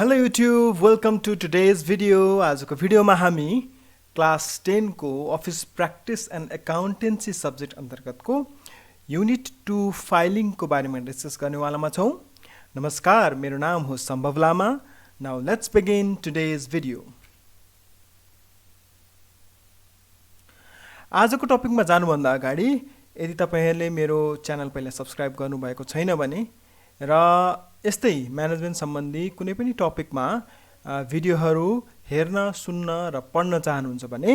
Hello YouTube, welcome to today's video. आजको भिडियोमा हामी क्लास 10 को office practice and accountancy subject अन्तर्गतको युनिट 2 फाइलिङ को बारेमा डिस्कस गर्नेवालामा छौं। नमस्कार, मेरो नाम हो सम्भव लामा। Now let's begin today's video. आजको टपिकमा जानुभन्दा अगाडि यदि तपाईहरुले मेरो च्यानल पहिले सब्स्क्राइब गर्नुभएको छैन भने र यस्तै म्यानेजमेन्ट सम्बन्धी कुनै पनि टपिकमा भिडियोहरू हेर्न, सुन्न र पढ्न चाहनुहुन्छ भने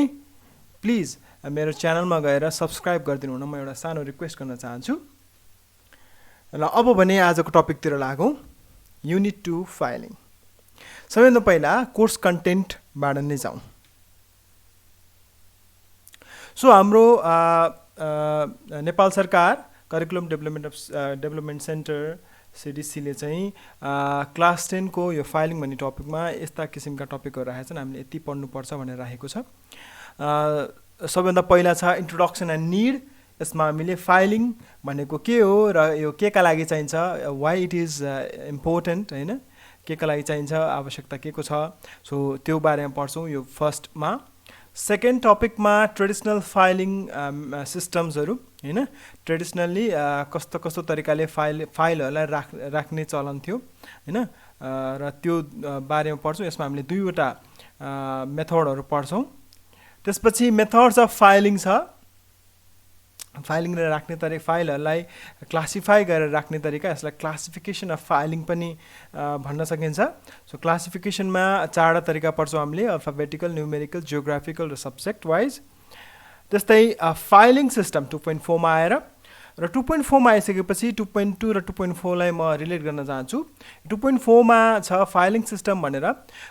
प्लिज मेरो च्यानलमा गएर सब्स्क्राइब गरिदिनु हुन म एउटा सानो रिक्वेस्ट गर्न चाहन्छु। ल अब भने आजको टपिकतिर लागौं। Unit 2 filing. सबैभन्दा पहिला कोर्स कन्टेन्टबाट नै जाउँ। सो हाम्रो नेपाल सरकार करिकुलम डेभलपमेन्ट सेन्टर CDC ले चाहिँ क्लास 10 को यो फाइलिङ भन्ने टपिकमा यस्ता किसिमका टपिकहरू राखेका छन्। हामीले यति पढ्नु पर्छ भनेर राखेको छ। सबैभन्दा पहिला छ इन्ट्रोडक्सन एन्ड नीड। यसमा हामीले फाइलिङ भनेको के हो र यो केका लागि चाहिन्छ, व्हाई इट इज इम्पोर्टेन्ट, हैन, केका लागि चाहिन्छ, आवश्यकता केको छ, सो त्यो बारेमा पढ्छौं यो फर्स्टमा। सेकेन्ड टपिकमा ट्रेडिसनल फाइलिङ सिस्टम्सहरू, हैन, ट्रेडिसनली कस्तो कस्तो तरिकाले फाइलहरूलाई राख्ने चलन थियो, हैन, र त्यो बारेमा पढ्छौं। यसमा हामीले दुईवटा मेथडहरू पढ्छौं। त्यसपछि मेथड्स अफ फाइलिङ छ। फाइलिङले राख्ने तरिका, फाइलहरूलाई क्लासिफाई गरेर राख्ने तरिका, यसलाई क्लासिफिकेसन अफ फाइलिङ पनि भन्न सकिन्छ। सो क्लासिफिकेसनमा चारवटा तरिका पढ्छौं हामीले, अल्फाबेटिकल, न्यूमेरिकल, जियोग्राफिकल र सब्जेक्ट वाइज। त्यस्तै फाइलिङ सिस्टम 2.4 मा आएर र 2.4 मा आइसकेपछि 2.2 र 2.4 लाई म रिलेट गर्न चाहन्छु। 2.4 मा छ फाइलिङ सिस्टम भनेर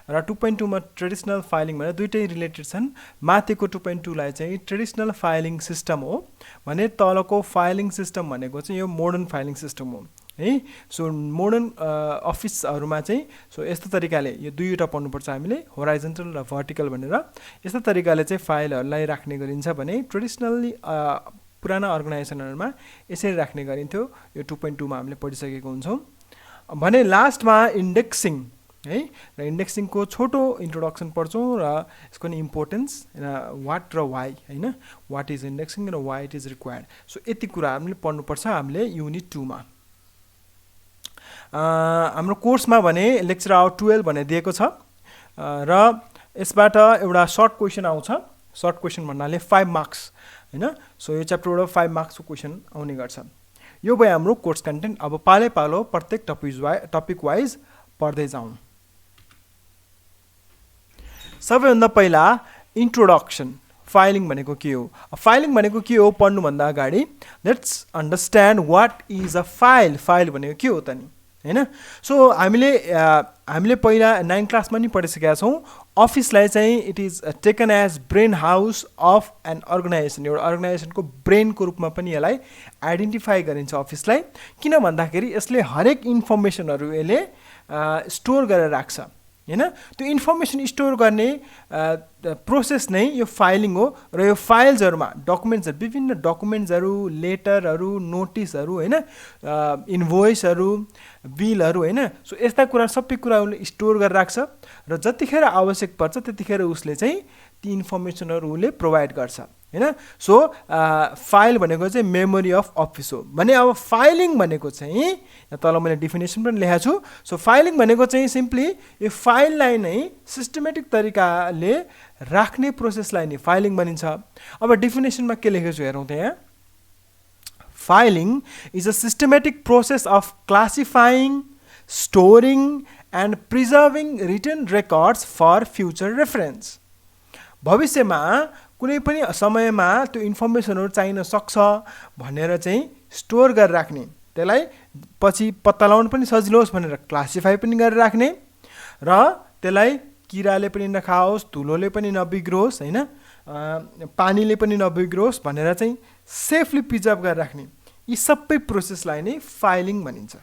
र 2.2 मा ट्रेडिसनल फाइलिङ भनेर दुईटै रिलेटेड छन्। माथिको 2.2 लाई चाहिँ ट्रेडिसनल फाइलिङ सिस्टम हो भने तलको फाइलिङ सिस्टम भनेको चाहिँ यो मोडर्न फाइलिङ सिस्टम हो, है। सो मोडर्न अफिसहरुमा चाहिँ सो यस्तो तरिकाले यो दुईवटा पढ्नुपर्छ हामीले, होराइजन्टल र भर्टिकल भनेर। यस्तो तरिकाले चाहिँ फाइलहरूलाई राख्ने गरिन्छ भने ट्रेडिसनली पुराना अर्गनाइजेसनहरुमा यसरी राख्ने गरिन्थ्यो। यो 2.2 मा हामीले पढिसकेको हुन्छौं। भने लास्टमा इन्डेक्सिङ, है, र इन्डेक्सिङको छोटो इन्ट्रोडक्सन पढ्छौं र यसको नि इम्पोर्टेन्स र व्हाट र व्हाई, हैन, व्हाट इज इन्डेक्सिङ र why it is required. So यति कुरा हामीले पढ्नुपर्छ हामीले युनिट 2 मा। हाम्रो कोर्समा भने लेक्चर आवर 12 भने दिएको छ र यसबाट एउटा सर्ट क्वेशन आउँछ। सर्ट क्वेशन भन्नाले 5 मार्क्स, हैन। सो यो च्याप्टरबाट 5 मार्क्सको क्वेशन आउने गर्छ। यो भयो हाम्रो कोर्स कन्टेन्ट। अब पाले पालो प्रत्येक टपिक वाइज पढ्दै जाउँ। सबैभन्दा पहिला इन्ट्रोडक्सन। फाइलिङ भनेको के हो? फाइलिङ भनेको के हो पढ्नु भन्दा अगाडि let's understand what is a file. File भनेको के हो त नि, हैन। सो हामीले पहिला 9 क्लासमा नि पढिसकेका छौं। अफिसलाई चाहिँ it is taken as brain house of an organization. एउटा अर्गनाइजेसनको ब्रेनको रूपमा पनि यसलाई आइडेन्टिफाई गरिन्छ अफिसलाई। किन भन्दाखेरि यसले हरेक इन्फर्मेसनहरू यसले स्टोर गरेर राख्छ, हैन। त्यो इन्फर्मेसन स्टोर गर्ने प्रोसेस नै यो फाइलिङ हो। र यो फाइल्सहरुमा डकुमेन्ट्सहरु, विभिन्न डकुमेन्ट्सहरु, लेटरहरु, नोटिसहरु, हैन, इन्भोइसहरु, बिलहरु, हैन। सो यस्ता कुरा सबै कुरा उसले स्टोर गरेर राख्छ र जतिखेर आवश्यक पर्छ त्यतिखेर उसले चाहिँ ती इन्फर्मेसनहरु उसले प्रोवाइड गर्छ, हैन। सो फाइल भनेको चाहिँ मेमोरी अफ अफिस हो भने। अब फाइलिङ भनेको चाहिँ तल मैले डेफिनेसन पनि लेखेको छु। सो फाइलिङ भनेको चाहिँ सिम्पली यो फाइललाई नै सिस्टमेटिक तरिकाले राख्ने प्रोसेसलाई नै फाइलिङ भनिन्छ। अब डेफिनेसनमा के लेखेको छु हेरौँ त यहाँ। Filing is a systematic process of classifying, storing and preserving written records for future reference. भविष्यमा कुनै पनि समयमा त्यो इन्फर्मेसनहरु चाहिन सक्छ भनेर चाहिँ स्टोर गरेर राख्ने, त्यसलाई पछि पत्ता लगाउन पनि सजिलो होस् भनेर क्लासिफाई पनि गरेर राख्ने र त्यसलाई किराले पनि नखाओस्, धुलोले पनि नबिग्रोस्, हैन, पानीले पनि नबिग्रोस् भनेर चाहिँ सेफली प्रिजर्भ गरेर राख्ने। यी सबै प्रोसेसलाई नै फाइलिङ भनिन्छ,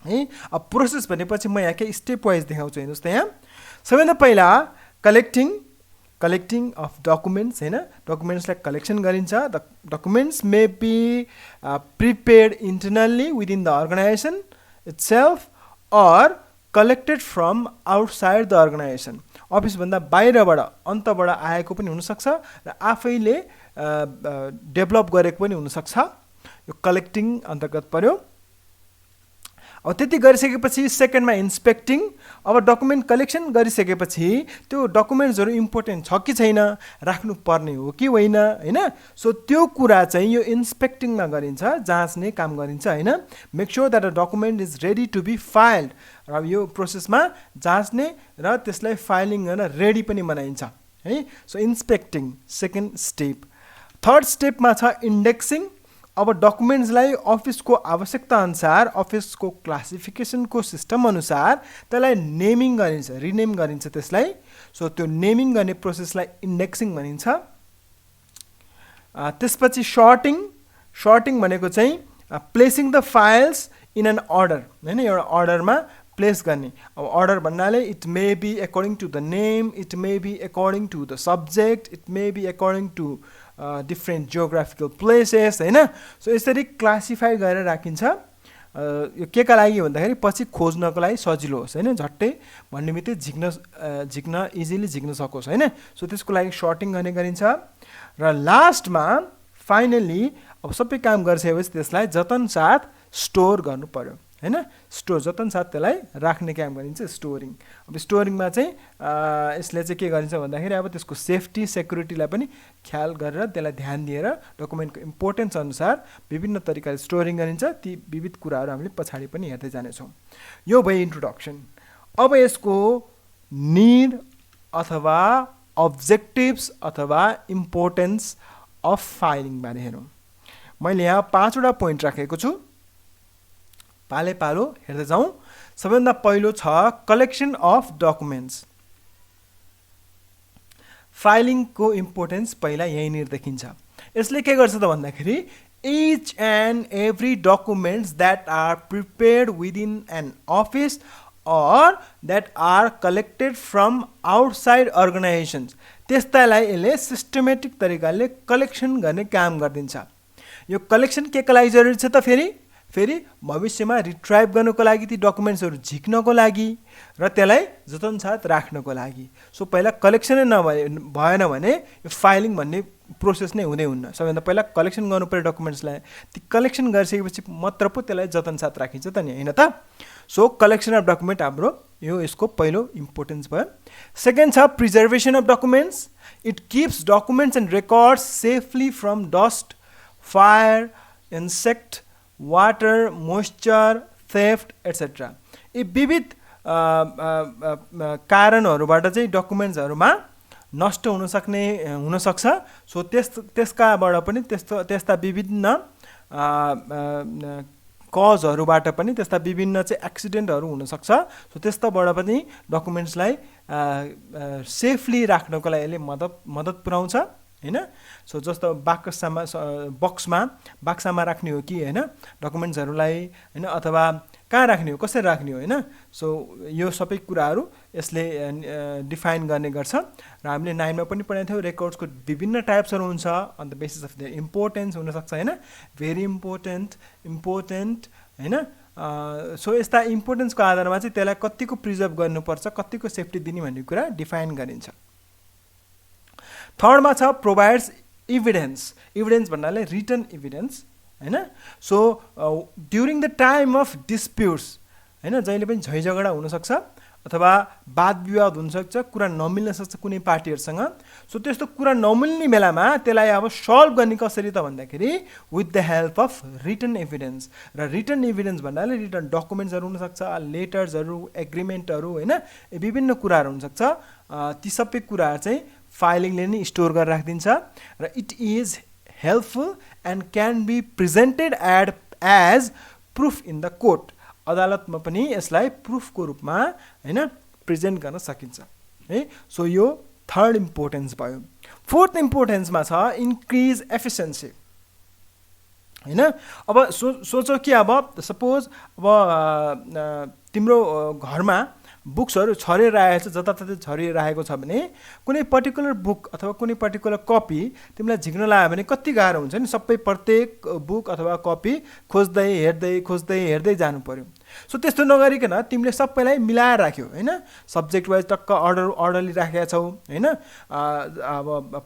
है। अब प्रोसेस भनेपछि म यहाँ के स्टेप वाइज देखाउँछु हेर्नुस् त यहाँ। सबैभन्दा पहिला कलेक्टिङ अफ डकुमेन्ट्स, हैन, डकुमेन्ट्सलाई कलेक्सन गरिन्छ। The documents may be prepared internally within the organisation itself or collected from outside the organisation, अफिसभन्दा बाहिरबाट अन्तबाट आएको पनि हुनसक्छ र आफैले डेभलप गरेको पनि हुनसक्छ। यो कलेक्टिङ अन्तर्गत पर्यो। अब त्यति गरिसकेपछि सेकेन्डमा इन्स्पेक्टिङ। अब डकुमेन्ट कलेक्सन गरिसकेपछि त्यो डकुमेन्ट्सहरू इम्पोर्टेन्ट छ कि छैन, राख्नुपर्ने हो कि होइन, होइन। सो त्यो कुरा चाहिँ यो इन्स्पेक्टिङमा गरिन्छ, जाँच्ने काम गरिन्छ, होइन। Make sure that a document is ready to be filed. र यो प्रोसेसमा जाँच्ने र त्यसलाई फाइलिङ गर्न रेडी पनि बनाइन्छ, है। So inspecting second step. Third स्टेपमा छ इन्डेक्सिङ। अब डकुमेन्ट्सलाई अफिसको आवश्यकता अनुसार, अफिसको क्लासिफिकेसनको सिस्टम अनुसार त्यसलाई नेमिङ गरिन्छ, रिनेम गरिन्छ त्यसलाई। सो त्यो नेमिङ गर्ने प्रोसेसलाई इन्डेक्सिङ भनिन्छ। त्यसपछि सर्टिङ। सर्टिङ भनेको चाहिँ placing the files in an order, होइन, एउटा अर्डरमा प्लेस गर्ने। अब अर्डर भन्नाले it may be according to the name, it may be according to the subject, it may be according to different geographical places, होइन। So यसरी classify गरेर राखिन्छ। यो के का लागि भन्दाखेरि पछि खोज्नको लागि सजिलो होस्, होइन, झट्टै भन्ने बित्तिकै झिक्न इजिली झिक्न सकोस्, होइन। सो त्यसको लागि सर्टिङ गर्ने गरिन्छ। र लास्टमा फाइनली अब सबै काम गरिसकेपछि त्यसलाई जतनसाथ स्टोर गर्नु पर्यो, होइन। स्टोर जतनसाथ त्यसलाई राख्ने काम गरिन्छ, स्टोरिङ। अब स्टोरिङमा चाहिँ यसले चाहिँ के गरिन्छ भन्दाखेरि अब त्यसको सेफ्टी सेक्युरिटीलाई पनि ख्याल गरेर त्यसलाई ध्यान दिएर डकुमेन्टको इम्पोर्टेन्स अनुसार विभिन्न तरिकाले स्टोरिङ गरिन्छ। ती विविध कुराहरू हामीले पछाडि पनि हेर्दै जानेछौँ। यो भयो इन्ट्रोडक्सन। अब यसको निड अथवा अब्जेक्टिभ्स अथवा इम्पोर्टेन्स अफ फाइलिङ बारे हेरौँ। मैले यहाँ 5वटा पोइन्ट राखेको छु, पाले पालो हेर्दै जाउँ। सबैभन्दा पहिलो छ कलेक्सन अफ डकुमेन्ट्स। फाइलिङको इम्पोर्टेन्स पहिला यहीँनिर देखिन्छ। यसले के गर्छ त भन्दाखेरि each and every documents that are prepared within an office or that are collected from outside organizations, त्यसलाई यसले सिस्टमेटिक तरिकाले कलेक्सन गर्ने काम गरिदिन्छ। यो कलेक्सन के का लागि जरुरी छ त फेरि भविष्यमा रिट्राइभ गर्नको लागि, ती डकुमेन्ट्सहरू झिक्नको लागि र त्यसलाई जतनसाथ राख्नको लागि। सो पहिला कलेक्सनै भएन भने यो फाइलिङ भन्ने प्रोसेस नै हुँदै हुन्न। सबैभन्दा पहिला कलेक्सन गर्नुपर्यो डकुमेन्ट्सलाई, ती कलेक्सन गरिसकेपछि मात्र पो त्यसलाई जतनसाथ राखिन्छ त नि, हैन त। सो कलेक्सन अफ डकुमेन्ट हाम्रो यो यसको पहिलो इम्पोर्टेन्स भयो। सेकेन्ड छ preservation of documents. It kips documents and records safely from dust, fire, insect, water, moisture, theft etcetera. यी विविध कारणहरूबाट चाहिँ डकुमेन्ट्सहरूमा नष्ट हुनसक्छ। सो त्यसकाबाट पनि त्यस्ता विभिन्न कजहरूबाट पनि त्यस्ता विभिन्न चाहिँ एक्सिडेन्टहरू हुनसक्छ। सो त्यस्ताबाट पनि डकुमेन्ट्सलाई सेफली राख्नको लागि यसले मद्दत पुर्याउँछ, हैन। सो जस्तो बक्सामा राख्ने हो कि हैन डकुमेन्ट्सहरूलाई, हैन, अथवा कहाँ राख्ने हो, कसरी राख्ने हो, हैन। सो यो सबै कुराहरू यसले डिफाइन गर्ने गर्छ। र हामीले 9 मा पनि पढाएको थियौँ, रेकर्ड्सको विभिन्न टाइप्सहरू हुन्छ on the basis of the importance हुनसक्छ, हैन, भेरी इम्पोर्टेन्ट, हैन। सो यस्ता इम्पोर्टेन्सको आधारमा चाहिँ त्यसलाई कतिको प्रिजर्भ गर्नुपर्छ, कतिको सेफ्टी दिने भन्ने कुरा डिफाइन गरिन्छ। थर्डमा छ प्रोभाइड्स इभिडेन्स। इभिडेन्स भन्नाले रिटन इभिडेन्स, हैन। So during the time of disputes, हैन, जहिले पनि झैझगडा हुनसक्छ अथवा वाद विवाद हुनसक्छ, कुरा नमिल्न सक्छ कुनै पार्टीहरूसँग। सो त्यस्तो कुरा नमिल्ने बेलामा त्यसलाई अब सल्भ गर्ने कसरी त भन्दाखेरि with the help of written evidence. र रिटन एभिडेन्स भन्नाले रिटन डकुमेन्ट्सहरू हुनसक्छ, लेटर्सहरू, एग्रिमेन्टहरू, हैन, विभिन्न कुराहरू हुनसक्छ। ती सबै कुराहरू चाहिँ फाइलिङले नै स्टोर गरेर राखिदिन्छ र it is helpful and can be presented as proof in the court. अदालतमा पनि यसलाई प्रुफको रूपमा, हैन, प्रेजेन्ट गर्न सकिन्छ, है। सो यो थर्ड इम्पोर्टेन्स भयो। फोर्थ इम्पोर्टेन्समा छ इन्क्रिज एफिसिएन्सी, हैन। अब सोचो कि अब सपोज अब तिम्रो घरमा बुक्सहरू छरिएर राखेको छ, जताततै छरिरहेको छ भने कुनै पर्टिकुलर बुक अथवा कुनै पर्टिकुलर कपी तिमीलाई झिक्न लाग्यो भने कति गाह्रो हुन्छ नि। सबै प्रत्येक बुक अथवा कपी खोज्दै हेर्दै जानु पर्यो। सो त्यस्तो नगरिकन तिमीले सबैलाई मिलाएर राख्यौ हैन, सब्जेक्ट वाइज टक्क अर्डरली राखेका छौ हैन, अब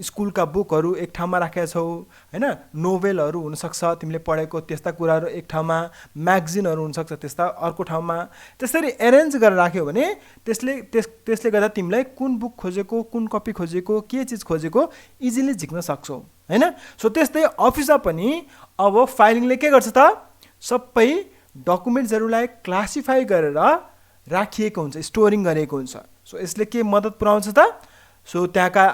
स्कुलका बुकहरू एक ठाउँमा राखेका छौ हैन, नोभेलहरू हुनसक्छ तिमीले पढेको त्यस्ता कुराहरू एक ठाउँमा, म्यागजिनहरू हुनसक्छ त्यस्ता अर्को ठाउँमा, त्यसरी एरेन्ज गरेर राख्यौ भने त्यसले गर्दा तिमीलाई कुन बुक खोजेको, कुन कपी खोजेको, के चिज खोजेको इजिली झिक्न सक्छौ हैन। सो त्यस्तै अफिसमा पनि अब फाइलिङले के गर्छ त, सबै डकुमेन्ट्सहरूलाई क्लासिफाई गरेर राखिएको हुन्छ, स्टोरिङ गरेको हुन्छ। सो यसले के मद्दत पुर्याउँछ त, सो त्यहाँका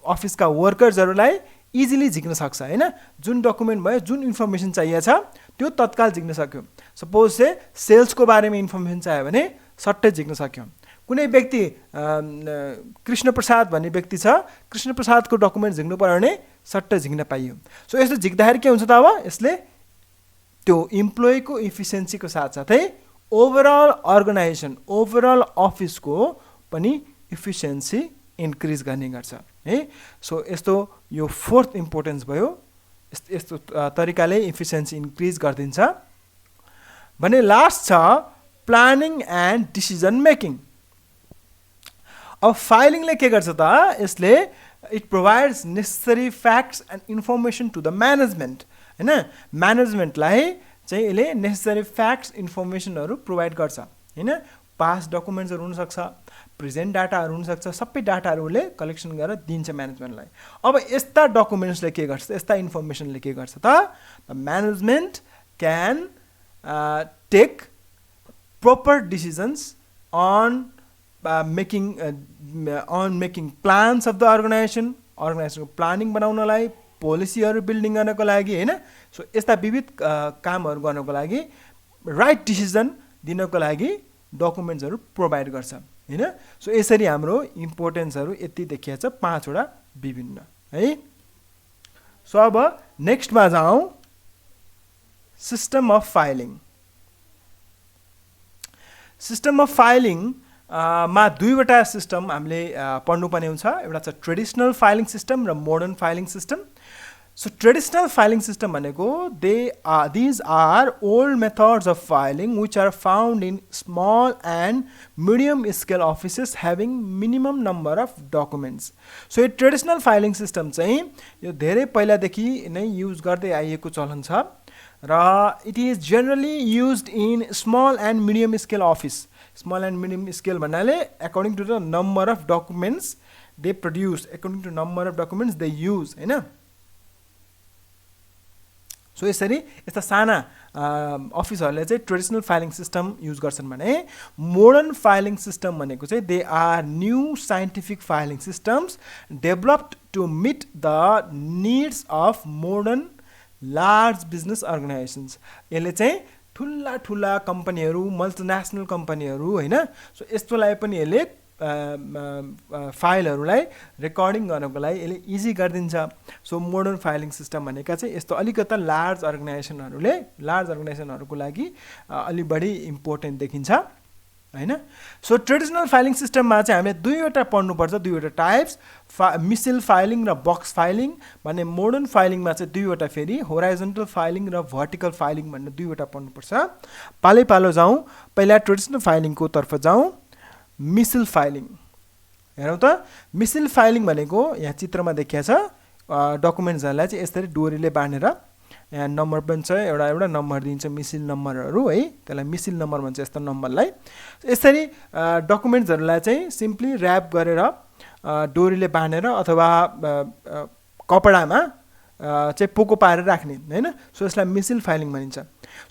अफिसका वर्कर्सहरूलाई इजिली झिक्न सक्छ हैन, जुन डकुमेन्ट भयो, जुन इन्फर्मेसन चाहिएको छ त्यो तत्काल झिक्न सक्यो। सपोज चाहिँ सेल्सको बारेमा इन्फर्मेसन चाहियो भने सट्टै झिक्न सक्यो। कुनै व्यक्ति कृष्णप्रसाद भन्ने व्यक्ति छ, कृष्णप्रसादको डकुमेन्ट झिक्नु पर्यो भने सट्टै झिक्न पाइयो। सो यस्तो झिक्दाखेरि के हुन्छ त, अब यसले त्यो इम्प्लोइको इफिसियन्सीको साथसाथै ओभरअल अर्गनाइजेसन, ओभरअल अफिसको पनि इफिसियन्सी इन्क्रिज गर्ने गर्छ है। सो यस्तो यो फोर्थ इम्पोर्टेन्स भयो, यस्तो तरिकाले इफिसियन्सी इन्क्रिज गरिदिन्छ भने। लास्ट छ प्लानिङ एन्ड डिसिजन मेकिङ। अब फाइलिङले के गर्छ त, यसले it provides necessary facts and information to the management हैन, म्यानेजमेन्टलाई चाहिँ यसले नेसेसरी फ्याक्ट्स इन्फर्मेसनहरू प्रोभाइड गर्छ हैन। पास्ट डकुमेन्ट्सहरू हुनसक्छ, प्रेजेन्ट डाटाहरू हुनसक्छ, सबै डाटाहरूले कलेक्सन गरेर दिन्छ म्यानेजमेन्टलाई। अब यस्ता डकुमेन्ट्सले के गर्छ, यस्ता इन्फर्मेसनले के गर्छ त, the management can take proper decisions on making plans of the अर्गनाइजेसनको प्लानिङ बनाउनलाई, पोलिसीहरू बिल्डिङ गर्नको लागि हैन। सो यस्ता विविध कामहरू गर्नको लागि, राइट डिसिजन दिनको लागि डकुमेन्ट्सहरू प्रोभाइड गर्छ हैन। सो यसरी हाम्रो इम्पोर्टेन्सहरू यति देखिया छ, 5 वटा विभिन्न है। सो अब नेक्स्टमा जाउँ, system of filing. System of filing मा 2 वटा सिस्टम हामीले पढ्नुपर्ने हुन्छ। एउटा छ ट्रेडिसनल फाइलिङ सिस्टम र modern filing system. So traditional filing system भनेको these are old methods of filing which are found in small and medium scale offices having minimum number of documents. So यो traditional filing system चाहिँ यो धेरै पहिलादेखि नै use गर्दै आइएको चलन छ र it is generally used in small and medium scale office. Small and medium scale भन्नाले according to the number of documents they produce, according to number of documents they use हैन। सो यसरी यस्ता साना अफिसहरूले चाहिँ ट्रेडिसनल फाइलिङ सिस्टम युज गर्छन् भने modern filing system भनेको चाहिँ there are new scientific filing systems developed to meet the needs of modern large business organizations. यसले चाहिँ ठुला ठुला कम्पनीहरू, मल्टिनेसनल कम्पनीहरू हैन, सो यस्तोलाई पनि यसले फाइलहरूलाई रेकर्डिङ गर्नको लागि यसले इजी गरिदिन्छ। सो मोडर्न फाइलिङ सिस्टम भनेका चाहिँ यस्तो अलिकता लार्ज अर्गनाइजेसनहरूको लागि अलि बढी इम्पोर्टेन्ट देखिन्छ हैन। सो ट्रेडिसनल फाइलिङ सिस्टममा चाहिँ हामीले 2वटा पढ्नुपर्छ, 2वटा टाइप्स, मिसिल फाइलिङ र बक्स फाइलिङ भने। मोडर्न फाइलिङमा चाहिँ 2वटा, फेरि होराइजन्टल फाइलिङ र भर्टिकल फाइलिङ भन्ने 2वटा पढ्नुपर्छ। पालै पालो जाउँ, पहिला ट्रेडिसनल फाइलिङको तर्फ जाउँ। मिसिल फाइलिङ हेरौँ त। मिसिल फाइलिङ भनेको यहाँ चित्रमा देखिया छ, डकुमेन्ट्सहरूलाई चाहिँ यसरी डोरीले बाँधेर, यहाँ नम्बर पनि छ, एउटा नम्बर दिन्छ, मिसिल नम्बरहरू है, त्यसलाई मिसिल नम्बर भन्छ यस्तो नम्बरलाई। यसरी डकुमेन्ट्सहरूलाई चाहिँ सिम्पली ऱ्याप गरेर डोरीले बाँधेर अथवा कपडामा चाहिँ पोको पारेर राख्ने हैन। सो यसलाई मिसिल फाइलिङ भनिन्छ।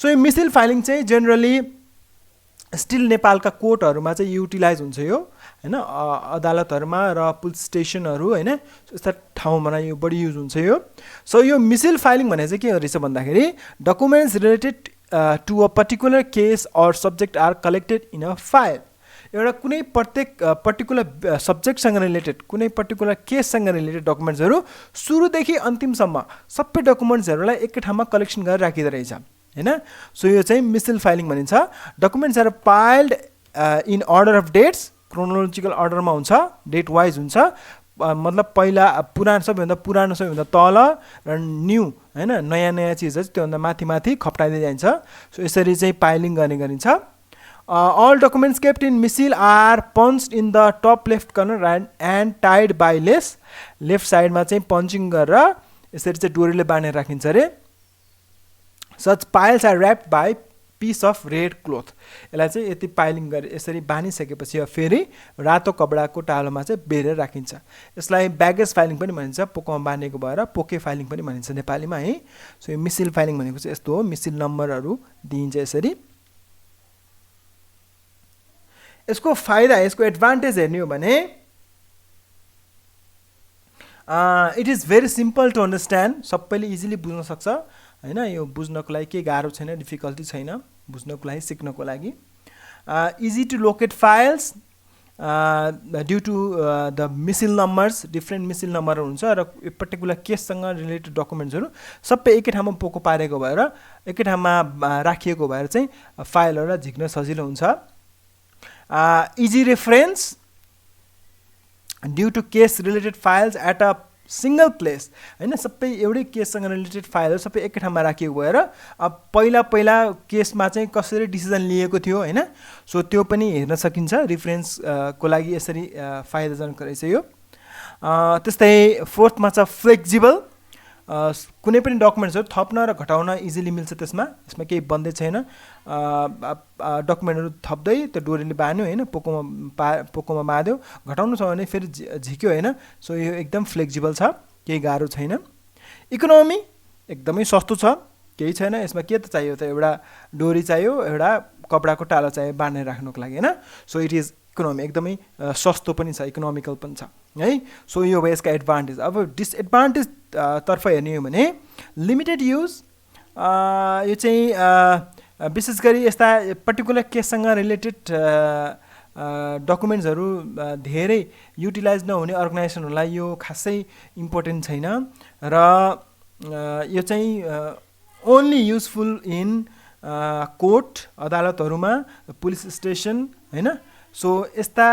सो यो मिसिल फाइलिङ चाहिँ जेनरली स्टिल नेपालका कोर्टहरूमा चाहिँ युटिलाइज हुन्छ यो हैन, अदालतहरूमा र पुलिस स्टेसनहरू हैन, यस्ता ठाउँमा यो बढी युज हुन्छ यो। सो यो मिसिल फाइलिङ भने चाहिँ के रहेछ भन्दाखेरि documents related to a particular case or subject are collected in a file. एउटा कुनै पर्टिकुलर सब्जेक्टसँग रिलेटेड, कुनै पर्टिकुलर केससँग रिलेटेड डकुमेन्ट्सहरू सुरुदेखि अन्तिमसम्म सबै डकुमेन्ट्सहरूलाई एकै ठाउँमा कलेक्सन गरेर राखिँदो रहेछ हैन। सो यो चाहिँ मिसिल फाइलिङ भनिन्छ। Documents are piled in order of dates, chronological अर्डरमा हुन्छ, डेट वाइज हुन्छ, मतलब पहिला पुरानो सबैभन्दा तल र न्यू हैन नयाँ चिजहरु त्योभन्दा माथि खप्टाइदै जान्छ। सो यसरी चाहिँ पाइलिङ गर्ने गरिन्छ। All documents kept in missile are punched in the top left corner and tied by lace. Left साइडमा चाहिँ पञ्चिङ गरेर यसरी चाहिँ डोरीले बाँधेर राखिन्छ रे। Such piles are wrapped by piece of red cloth. यसलाई चाहिँ यति पाइलिङ गरे यसरी बानिसकेपछि फेरि रातो कपडाको टालोमा चाहिँ बेरेर राखिन्छ। यसलाई ब्यागेज फाइलिङ पनि भनिन्छ, पोकोमा बाँधेको भएर पोके फाइलिङ पनि भनिन्छ नेपालीमा है। सो यो मिसिल फाइलिङ भनेको चाहिँ यस्तो हो, मिसिल नम्बरहरू दिइन्छ यसरी। यसको फाइदा, यसको एडभान्टेज हेर्ने हो भने it is very simple to understand, सबैले इजिली बुझ्न सक्छ हैन। यो बुझ्नको लागि केही गाह्रो छैन, डिफिकल्टी छैन बुझ्नको लागि, सिक्नको लागि। Easy to locate files due to the मिसिल नम्बर्स, डिफ्रेन्ट मिसिल नम्बरहरू हुन्छ र यो पर्टिकुलर केससँग रिलेटेड डकुमेन्ट्सहरू सबै एकै ठाउँमा पोको पारेको भएर एकै ठाउँमा राखिएको भएर चाहिँ फाइलहरूलाई झिक्न सजिलो हुन्छ। Easy reference due to case related files at a single place हैन। सबै एउटै केससँग रिलेटेड फाइलहरू सबै एकै ठाउँमा राखिएको भएर पहिला केसमा चाहिँ कसरी डिसिजन लिएको थियो हैन, सो त्यो पनि हेर्न सकिन्छ। रिफरेन्स को लागि यसरी फाइदाजनक रहेछ यो। त्यस्तै फोर्थमा छ फ्लेक्सिबल, कुनै पनि डकुमेन्ट्सहरू थप्न र घटाउन इजिली मिल्छ त्यसमा केही बन्दै छैन। डकुमेन्टहरू थप्दै त्यो डोरीले बान्यो हैन, पोकोमा बाँध्यो, घटाउनु छ भने फेरि झिक्यो हैन। सो यो एकदम फ्लेक्सिबल छ, केही गाह्रो छैन। इकोनोमी एकदमै सस्तो छ, केही छैन यसमा। के त चाहियो त, एउटा डोरी चाहियो, एउटा कपडाको टालो चाहियो बाँधेर राख्नुको लागि हैन। सो इट इज इकोनोमी, एकदमै सस्तो पनि छ, इकोनोमिकल पनि छ है। सो यो भयो यसका एडभान्टेज। अब डिसएडभान्टेज तर्फ हेर्ने हो भने लिमिटेड युज, यो चाहिँ विशेष गरी यस्ता पर्टिकुलर केससँग रिलेटेड डकुमेन्ट्सहरू धेरै युटिलाइज नहुने अर्गनाइजेसनहरूलाई यो खासै इम्पोर्टेन्ट छैन र यो चाहिँ ओन्ली युजफुल इन कोर्ट, अदालतहरूमा, पुलिस स्टेसन हैन। सो यस्ता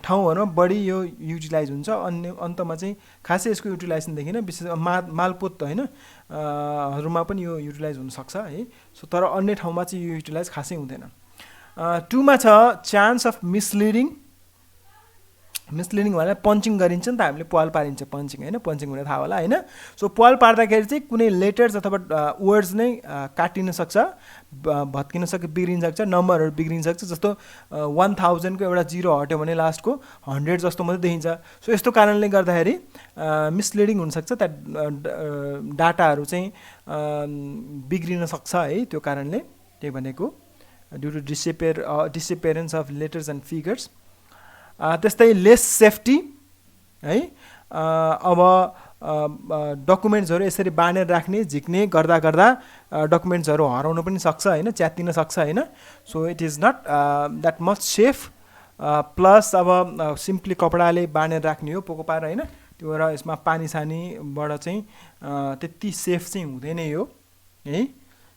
ठाउँहरूमा बढी यो युटिलाइज हुन्छ। अन्य अन्तमा चाहिँ खासै यसको युटिलाइजेसन देखिन, विशेष मालपोत हैन हरूमा पनि यो युटिलाइज हुनसक्छ है। सो तर अन्य ठाउँमा चाहिँ यो युटिलाइज खासै हुँदैन। 2 मा छ चान्स अफ मिसलिडिङ। मिसलिडिङ भनेर पञ्चिङ गरिन्छ नि त, हामीले पाल पारिन्छ पञ्चिङ हैन, पञ्चिङ हुने थाहा होला हैन। सो पाल पार्दाखेरि चाहिँ कुनै लेटर्स अथवा वर्ड्स नै काटिन सक्छ, भत्किन सक्छ, बिग्रिन सक्छ, नम्बरहरू बिग्रिन सक्छ। जस्तो 1000 को एउटा 0 हट्यो भने लास्टको 100 जस्तो मात्रै देखिन्छ। सो यस्तो कारणले गर्दाखेरि मिसलिडिङ हुनसक्छ, त्यहाँ डाटाहरू चाहिँ बिग्रिन सक्छ है। त्यो कारणले त्यही भनेको due to disappearance of letters and figures. त्यस्तै लेस सेफ्टी है। अब डकुमेन्ट्सहरू यसरी बाँधेर राख्ने, झिक्ने गर्दा डकुमेन्ट्सहरू हराउन पनि सक्छ हैन, च्यात्तिन सक्छ हैन। So it is not that much safe. Plus अब सिम्पली कपडाले बाँधेर राख्ने हो पोको पारेर हैन, त्यो भएर यसमा पानी सानीबाट चाहिँ त्यति सेफ चाहिँ हुँदैन यो है।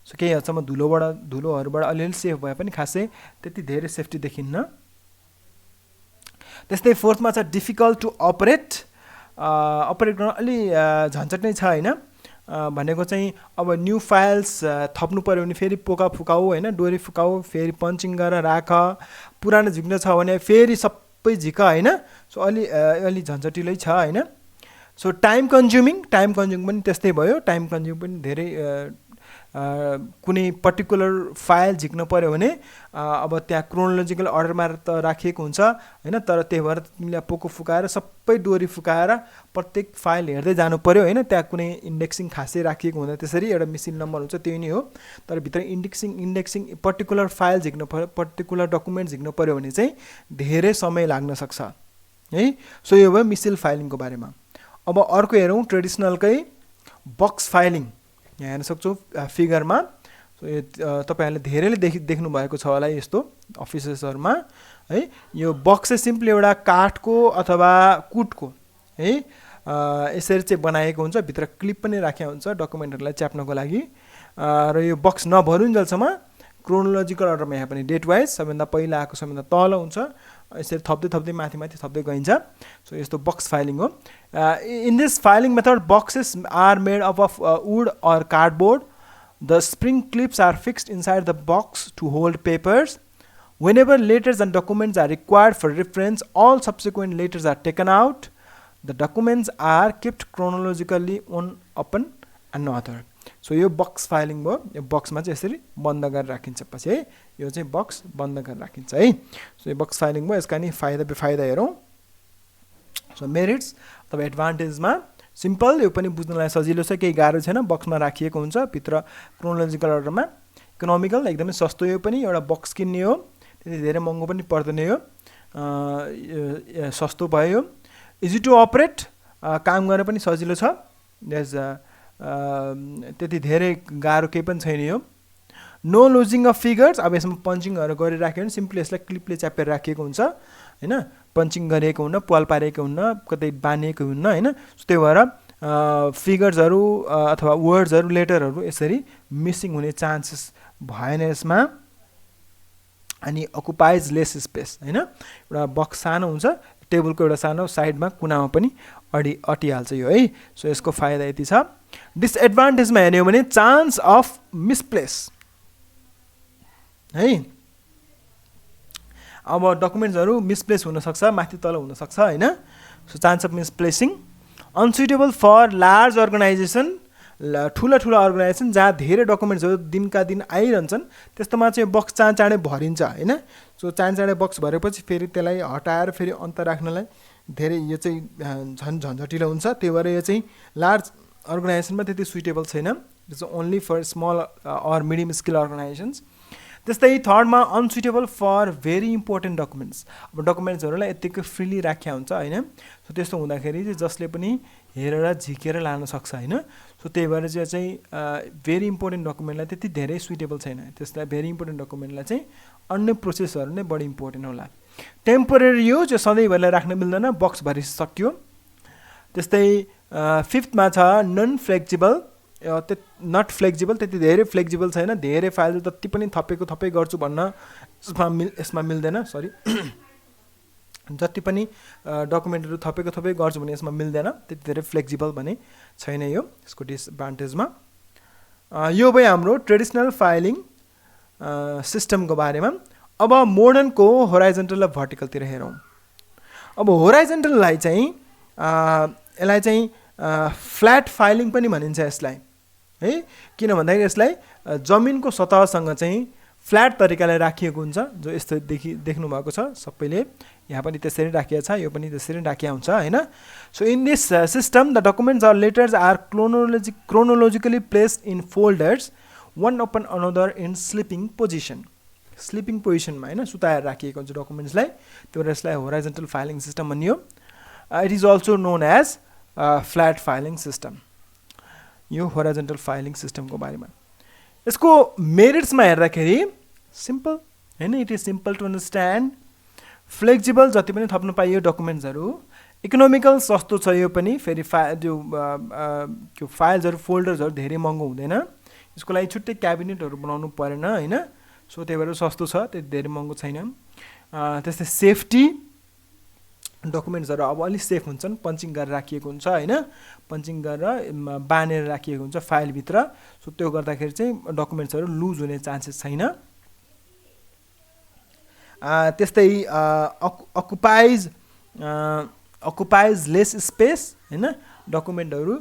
सो केही हदसम्म धुलोहरूबाट अलिअलि सेफ भए पनि खासै त्यति धेरै सेफ्टी देखिन्न। त्यस्तै 4 मा छ डिफिकल्ट टु अपरेट गर्न अलि झन्झट नै छ हैन। भनेको चाहिँ अब न्यू फाइल्स थप्नु पर्यो भने फेरि पोका फुकाऊ हैन, डोरी फुकाऊ, फेरि पञ्चिङ गरेर राख, पुरानो झिक्न छ भने फेरि सबै झिक हैन। सो अलि झन्झटिलै छ हैन। सो टाइम कन्ज्युमिङ पनि त्यस्तै भयो। टाइम कन्ज्युम पनि धेरै, कुनै पर्टिकुलर फाइल झिक्न पर्यो भने अब त्यहाँ क्रोनोलोजिकल अर्डरमा त राखिएको हुन्छ हैन, तर त्यही भएर तिमीले पोको फुकाएर सबै डोरी फुकाएर प्रत्येक फाइल हेर्दै जानु पर्यो हैन। त्यहाँ कुनै इन्डेक्सिङ खासै राखिएको हुँदैन, त्यसरी एउटा मिसिन नम्बर हुन्छ त्यही नै हो। तर भित्र इन्डेक्सिङ पर्टिकुलर फाइल झिक्न पर्यो, पर्टिकुलर डकुमेन्ट झिक्न पर्यो भने चाहिँ धेरै समय लाग्न सक्छ है। सो यो भयो मिसिल फाइलिङको बारेमा। अब अर्को हेरौँ ट्रेडिसनलकै बक्स फाइलिङ। यहाँ हेर्न सक्छौँ फिगरमा। सो यो तपाईँहरूले धेरैले देख्नु भएको छ होला यस्तो अफिसेसहरूमा है। यो बक्स चाहिँ सिम्पली एउटा काठको अथवा कुटको है यसरी चाहिँ बनाएको हुन्छ, भित्र क्लिप पनि राखेको हुन्छ डकुमेन्टहरूलाई च्याप्नको लागि। र यो बक्स नभरुन्जेलसम्म क्रोनोलोजिकल अर्डरमा यहाँ पनि डेट वाइज सबैभन्दा पहिला आएको सबैभन्दा तल हुन्छ, यसरी थप्दै थप्दै माथि माथि थप्दै गइन्छ। सो यस्तो बक्स फाइलिङ हो। In this filing method boxes are made up of wood or cardboard. The spring clips are fixed inside the box to hold papers. Whenever letters and documents are required for reference, all subsequent letters are taken out. The documents are kept chronologically one upon another. So यो box filing भयो। यो बक्समा चाहिँ यसरी बन्द गरेर राखिन्छ पछि है, यो चाहिँ बक्स बन्द गरेर राखिन्छ है। सो यो बक्स फाइलिङ भयो। यसका नि फाइदा बेफाइदा हेरौँ। सो मेरिट्स अथवा एडभान्टेजमा सिम्पल, यो पनि बुझ्नलाई सजिलो छ, केही गाह्रो छैन। बक्समा राखिएको हुन्छ भित्र क्रोनोलोजिकल अर्डरमा। इकोनोमिकल एकदमै सस्तो, यो पनि एउटा बक्स किन्ने हो, त्यति धेरै महँगो पनि पर्दैन, यो सस्तो भयो। इजी टु अपरेट, काम गर्न पनि सजिलो छ। त्यति धेरै गाह्रो केही पनि छैन यो। नो लुजिङ अफ फिगर्स, अब यसमा पन्चिङहरू गरिराख्यो भने सिम्पली यसलाई क्लिपले च्यापेर राखिएको हुन्छ होइन, पन्चिङ गरिएको हुन्न, पाल पारेको हुन्न, कतै बानिएको हुन्न होइन। त्यही भएर फिगर्सहरू अथवा वर्ड्सहरू लेटरहरू यसरी मिसिङ हुने चान्सेस भएन यसमा। अनि अकुपाइज लेस स्पेस होइन, एउटा बक्स सानो हुन्छ, टेबलको एउटा सानो साइडमा कुनामा पनि अटिहाल्छ यो है। सो यसको फाइदा यति छ। डिसएडभान्टेजमा हेर्ने हो भने चान्स अफ मिसप्लेस है। अब डकुमेन्ट्सहरू मिसप्लेस हुनसक्छ, माथि तल हुनसक्छ होइन। So chance of misplacing. Unsuitable for large organisation, ठुला ठुला अर्गनाइजेसन जहाँ धेरै डकुमेन्ट्सहरू दिनका दिन आइरहन्छन्, त्यस्तोमा चाहिँ बक्स चाँडै भरिन्छ होइन। सो चाँडै बक्स भरेपछि फेरि त्यसलाई हटाएर फेरि अन्त राख्नलाई धेरै यो चाहिँ झन् झन्झटिलो हुन्छ। त्यही भएर यो चाहिँ लार्ज अर्गनाइजेसनमा त्यति सुइटेबल छैन। It's only for small or medium scale organisations. त्यस्तै थर्डमा unsuitable for very important documents. अब डकुमेन्ट्सहरूलाई यत्तिकै फ्रिली राख्या हुन्छ होइन। सो त्यस्तो हुँदाखेरि चाहिँ जसले पनि हेरेर झिकेर लान सक्छ होइन। सो त्यही भएर चाहिँ भेरी इम्पोर्टेन्ट डकुमेन्टलाई त्यति धेरै सुइटेबल छैन। त्यसलाई भेरी इम्पोर्टेन्ट डकुमेन्टलाई चाहिँ अन्य प्रोसेसहरू नै बढी इम्पोर्टेन्ट होला। टेम्पोरेरी युज, जो सधैँभरिलाई राख्न मिल्दैन, बक्स भरिसक्यो। त्यस्तै फिफ्थमा छ नन फ्लेक्जिबल, नट फ्लेक्जिबल, त्यति धेरै फ्लेक्जिबल छैन। धेरै फाइल जति पनि थपै गर्छु भन्न यसमा मिल्दैन, सरी जति पनि डकुमेन्टहरू थपै गर्छु भने यसमा मिल्दैन, त्यति धेरै फ्लेक्जिबल भने छैन यो। यसको डिसएडभान्टेजमा यो भयो हाम्रो ट्रेडिसनल फाइलिङ सिस्टमको बारेमा। अब मोडर्नको होराइजन्टल र भर्टिकलतिर हेरौँ। अब होराइजन्टललाई चाहिँ यसलाई चाहिँ फ्ल्याट फाइलिङ पनि भनिन्छ यसलाई है। किन भन्दाखेरि यसलाई जमिनको सतहसँग चाहिँ फ्ल्याट तरिकाले राखिएको हुन्छ, जो यस्तो देख्नु भएको छ सबैले। यहाँ पनि त्यसरी राखिएको छ, यो पनि त्यसरी राखिया हुन्छ होइन। So in this system the documents or letters are chronologically placed in folders one upon another in sleeping position. Sleeping पोजिसनमा होइन, सुताएर राखिएको हुन्छ डकुमेन्ट्सलाई। त्यो भएर यसलाई होराइजन्टल फाइलिङ सिस्टम भनियो। It is also known as flat filing system. यो होराइजन्टल फाइलिङ सिस्टमको बारेमा। यसको मेरिट्समा हेर्दाखेरि सिम्पल होइन, it is simple to understand. Flexible, जति पनि थप्न पाइयो डकुमेन्ट्सहरू। इकोनोमिकल, सस्तो छ यो पनि। फेरि त्यो फाइल्सहरू फोल्डर्सहरू धेरै महँगो हुँदैन। यसको लागि छुट्टै क्याबिनेटहरू बनाउनु परेन होइन। सो त्यही भएर सस्तो छ, त्यति धेरै महँगो छैन। त्यस्तै सेफ्टी, डकुमेन्ट्सहरू अब अलिक सेफ हुन्छन्, पन्चिङ गरेर राखिएको हुन्छ होइन। पन्चिङ गरेर बाँधेर राखिएको हुन्छ फाइलभित्र। सो त्यो गर्दाखेरि चाहिँ डकुमेन्ट्सहरू लुज हुने चान्सेस छैन। त्यस्तै अकुपाइज लेस स्पेस होइन। डकुमेन्टहरू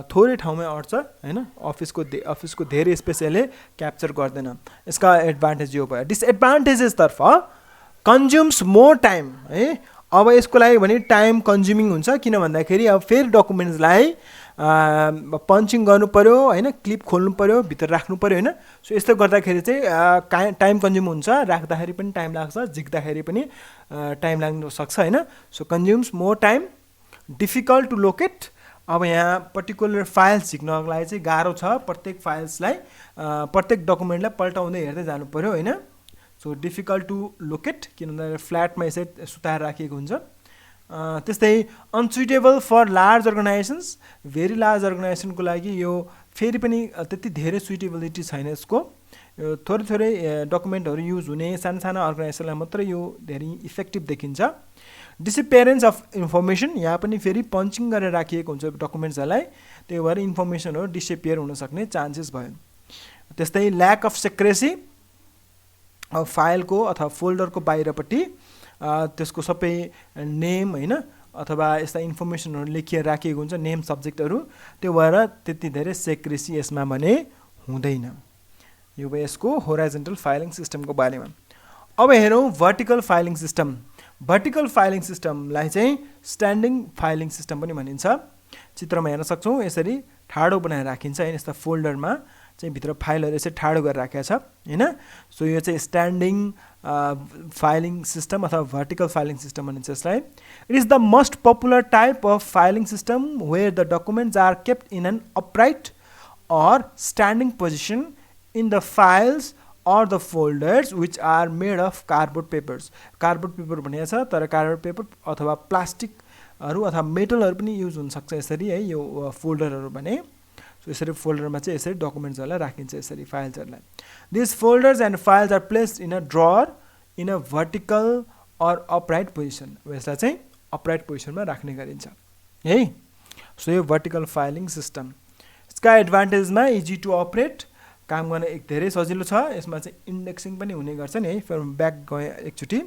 थोरै ठाउँमै अट्छ होइन। अफिसको धेरै स्पेस यसले क्याप्चर गर्दैन। यसका एडभान्टेज यो भयो। डिसएडभान्टेजेसतर्फ कन्ज्युम्स मोर टाइम है। अब यसको लागि भने टाइम कन्ज्युमिङ हुन्छ। किन भन्दाखेरि अब फेरि डकुमेन्ट्सलाई पन्चिङ गर्नु पऱ्यो होइन, क्लिप खोल्नु पऱ्यो, भित्र राख्नु पऱ्यो होइन। सो यस्तो गर्दाखेरि चाहिँ टाइम कन्ज्युम हुन्छ, राख्दाखेरि पनि टाइम लाग्छ, झिक्दाखेरि पनि टाइम लाग्न सक्छ होइन। So consumes more time. Difficult to locate, अब यहाँ पर्टिकुलर फाइल्स झिक्नको लागि चाहिँ गाह्रो छ। प्रत्येक फाइल्सलाई प्रत्येक डकुमेन्टलाई पल्टाउँदै हेर्दै जानु पऱ्यो होइन। सो डिफिकल्ट टु लोकेट, किन भन्दा फ्ल्याटमा यसरी सुताएर राखिएको हुन्छ। त्यस्तै unsuitable for large organisations, very large अर्गनाइजेसनको लागि यो फेरि पनि त्यति धेरै सुइटेबिलिटी छैन यसको, थोरै थोरै डकुमेन्टहरू युज हुने साना साना अर्गनाइजेसनलाई मात्रै यो धेरै इफेक्टिभ देखिन्छ। डिसअपियरेन्स अफ इन्फर्मेसन, यहाँ पनि फेरि पन्चिङ गरेर राखिएको हुन्छ डकुमेन्ट्सहरूलाई, त्यही भएर इन्फर्मेसनहरू डिसअपियर हुन सक्ने चान्सेस भयो। त्यस्तै ल्याक अफ सेक्रेसी, फाइलको अथवा फोल्डरको बाहिरपट्टि त्यसको सबै नेम होइन अथवा यस्ता इन्फर्मेसनहरू लेखिएर राखिएको हुन्छ, नेम सब्जेक्टहरू, त्यो भएर त्यति धेरै सेक्रेसी यसमा भने हुँदैन। यो भयो यसको होराइजन्टल फाइलिङ सिस्टमको बारेमा। अब हेरौँ vertical filing system. Vertical filing सिस्टमलाई चाहिँ स्ट्यान्डिङ फाइलिङ सिस्टम पनि भनिन्छ। चित्रमा हेर्न सक्छौँ, यसरी ठाडो बनाएर राखिन्छ होइन, यस्ता फोल्डरमा चाहिँ भित्र फाइलहरू यसरी ठाडो गरेर राखेको छ होइन। सो यो चाहिँ स्ट्यान्डिङ फाइलिङ सिस्टम अथवा भर्टिकल फाइलिङ सिस्टम भनिन्छ यसलाई। It is the most popular type of filing system where the documents are kept in an upright or standing position in the files or the folders which are made of cardboard papers. Cardboard paper भनेको छ, तर cardboard paper अथवा प्लास्टिकहरू अथवा मेटलहरू पनि use हुन सक्छ यसरी है, यो फोल्डरहरू भने। सो यसरी फोल्डरमा चाहिँ यसरी डकुमेन्ट्सहरूलाई राखिन्छ यसरी फाइल्सहरूलाई। This folders and files are placed in a drawer in a vertical or upright position. यसलाई चाहिँ अपराइट पोजिसनमा राख्ने गरिन्छ है। सो यो भर्टिकल फाइलिङ सिस्टम। यसका एडभान्टेजमा इजी टु अपरेट, काम गर्न एक धेरै सजिलो छ। यसमा चाहिँ इन्डेक्सिङ पनि हुने गर्छ नि है। फिर ब्याक गए एकचोटि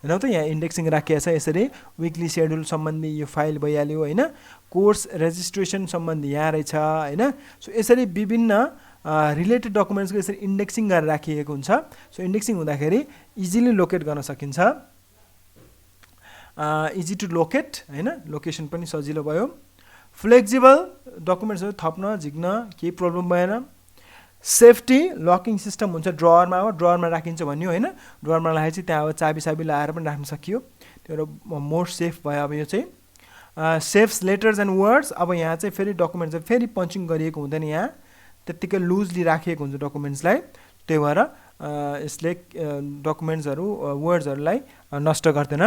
हेर्नु त, यहाँ इन्डेक्सिङ राखिएको छ यसरी। विकली सेड्युल सम्बन्धी यो फाइल भइहाल्यो होइन, कोर्स रेजिस्ट्रेसन सम्बन्धी यहाँ रहेछ होइन। सो यसरी विभिन्न रिलेटेड डकुमेन्ट्सको यसरी इन्डेक्सिङ गरेर राखिएको हुन्छ। सो इन्डेक्सिङ हुँदाखेरि इजिली लोकेट गर्न सकिन्छ, इजी टु लोकेट होइन, लोकेसन पनि सजिलो भयो। फ्लेक्सिबल, डकुमेन्ट्सहरू थप्न झिक्न केही प्रब्लम भएन। सेफ्टी, लकिङ सिस्टम हुन्छ ड्रअरमा, हो ड्रअरमा राखिन्छ भन्यो होइन, ड्रअरमा राखेपछि त्यहाँ अब चाबी साबी लगाएर पनि राख्न सकियो, त्यो एउटा मोर सेफ भयो। अब यो चाहिँ सेफ्स लेटर्स एन्ड वर्ड्स, अब यहाँ चाहिँ फेरि डकुमेन्ट चाहिँ फेरि पन्चिङ गरिएको हुँदैन, यहाँ त्यत्तिकै लुजली राखिएको हुन्छ डकुमेन्ट्सलाई, त्यही भएर यसले डकुमेन्ट्सहरू वर्ड्सहरूलाई नष्ट गर्दैन।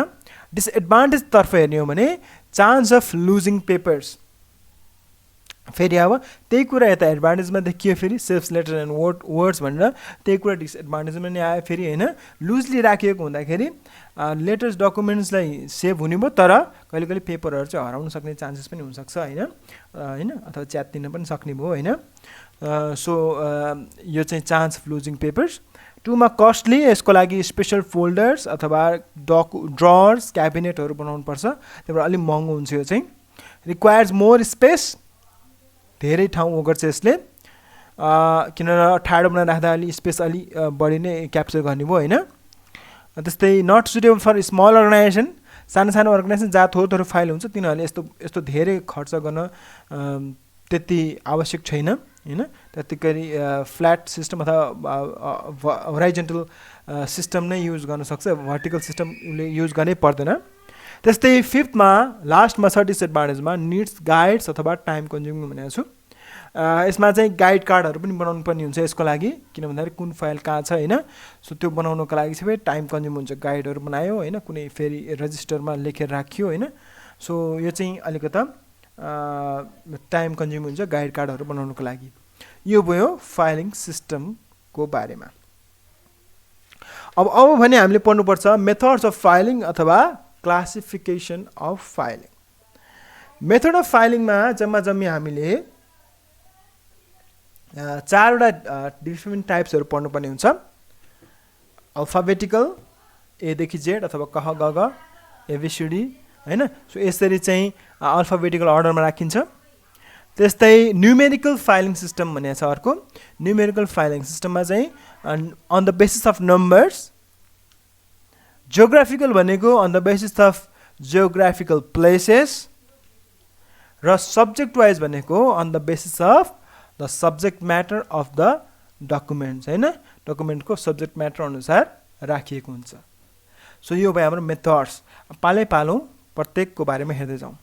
डिसएडभान्टेजतर्फ हेर्ने हो भने चान्स अफ लुजिङ पेपर्स, फेरि अब त्यही कुरा यता एडभान्टेजमा देखियो, फेरि सेफ्स लेटर एन्ड वर्ड्स भनेर त्यही कुरा डिसएडभान्टेजमा नै आयो फेरि होइन। लुजली राखिएको हुँदाखेरि लेटर्स डकुमेन्ट्सलाई सेभ हुने भयो, तर कहिले कहिले पेपरहरू चाहिँ हराउन सक्ने चान्सेस पनि हुनसक्छ होइन, अथवा च्यात्तिन पनि सक्ने भयो होइन। सो यो चाहिँ चान्स अफ लुजिङ पेपर्स। टुमा कस्टली, यसको लागि स्पेसल फोल्डर्स अथवा ड्रर्स क्याबिनेटहरू बनाउनुपर्छ, त्यही भएर अलिक महँगो हुन्छ यो चाहिँ। रिक्वायर्स मोर स्पेस, धेरै ठाउँ ओगर्छ यसले, किनभने ठाडो बनाएर राख्दा अलि स्पेस अलि बढी नै क्याप्चर गर्ने भयो होइन। त्यस्तै not suitable for small organization, सानो सानो अर्गनाइजेसन जहाँ थोरै थोरै फाइल हुन्छ तिनीहरूले यस्तो धेरै खर्च गर्न त्यति आवश्यक छैन होइन। त्यत्तिकै फ्ल्याट सिस्टम अथवा होराइजन्टल सिस्टम नै युज गर्न सक्छ, भर्टिकल सिस्टमले युज गर्नै पर्दैन। त्यस्तै फिफ्थमा लास्टमा छ डिसएडभान्टेजमा निड्स गाइड्स अथवा टाइम कन्ज्युमिङ भनेको छु। यसमा चाहिँ गाइड कार्डहरू पनि बनाउनु पर्ने हुन्छ यसको लागि, किन भन्दाखेरि कुन फाइल कहाँ छ होइन। सो त्यो बनाउनुको लागि चाहिँ फेरि टाइम कन्ज्युम हुन्छ, गाइडहरू बनायो होइन, कुनै फेरि रजिस्टरमा लेखेर राखियो होइन। सो यो चाहिँ अलिकता टाइम कन्ज्युम हुन्छ गाइड कार्डहरू बनाउनुको लागि। यो भयो फाइलिङ सिस्टमको बारेमा। अब भने हामीले पढ्नुपर्छ मेथड्स अफ फाइलिङ अथवा classification of filing. Method of फाइलिङमा जम्मी हामीले चारवटा डिफ्रेन्ट टाइप्सहरू पढ्नुपर्ने हुन्छ। अल्फाबेटिकल, एदेखि जेड अथवा क ख ग घ एबिसिडी होइन। सो यसरी चाहिँ अल्फाबेटिकल अर्डरमा राखिन्छ। त्यस्तै न्युमेरिकल फाइलिङ सिस्टम भनेको छ अर्को। न्युमेरिकल फाइलिङ सिस्टममा चाहिँ on the basis of numbers, geographical भनेको on the basis of geographical places, र सब्जेक्ट वाइज भनेको on the basis of the subject matter of the documents होइन, डकुमेन्टको सब्जेक्ट म्याटर अनुसार राखिएको हुन्छ। सो यो भयो हाम्रो मेथड्स। पालै पालौँ प्रत्येकको बारेमा हेर्दै जाउँ।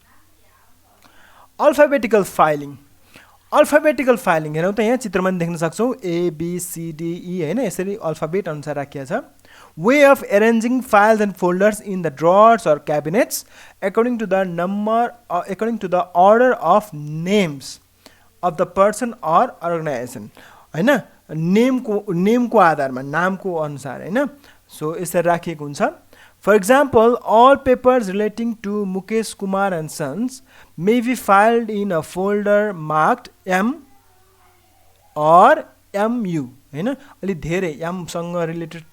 अल्फाबेटिकल फाइलिङ, अल्फाबेटिकल फाइलिङ हेरौँ त, यहाँ चित्रमा पनि देख्न सक्छौँ ABCDE होइन, यसरी अल्फाबेट अनुसार राखिएको छ। Way of arranging files and folders in the drawers or cabinets according to the order of names of the person or organisation होइन, नेमको आधारमा, नामको अनुसार होइन। सो यसरी राखिएको हुन्छ। For example all papers relating to Mukesh Kumar and sons may be filed in a folder marked M or MU होइन। अलिक धेरै एमसँग रिलेटेड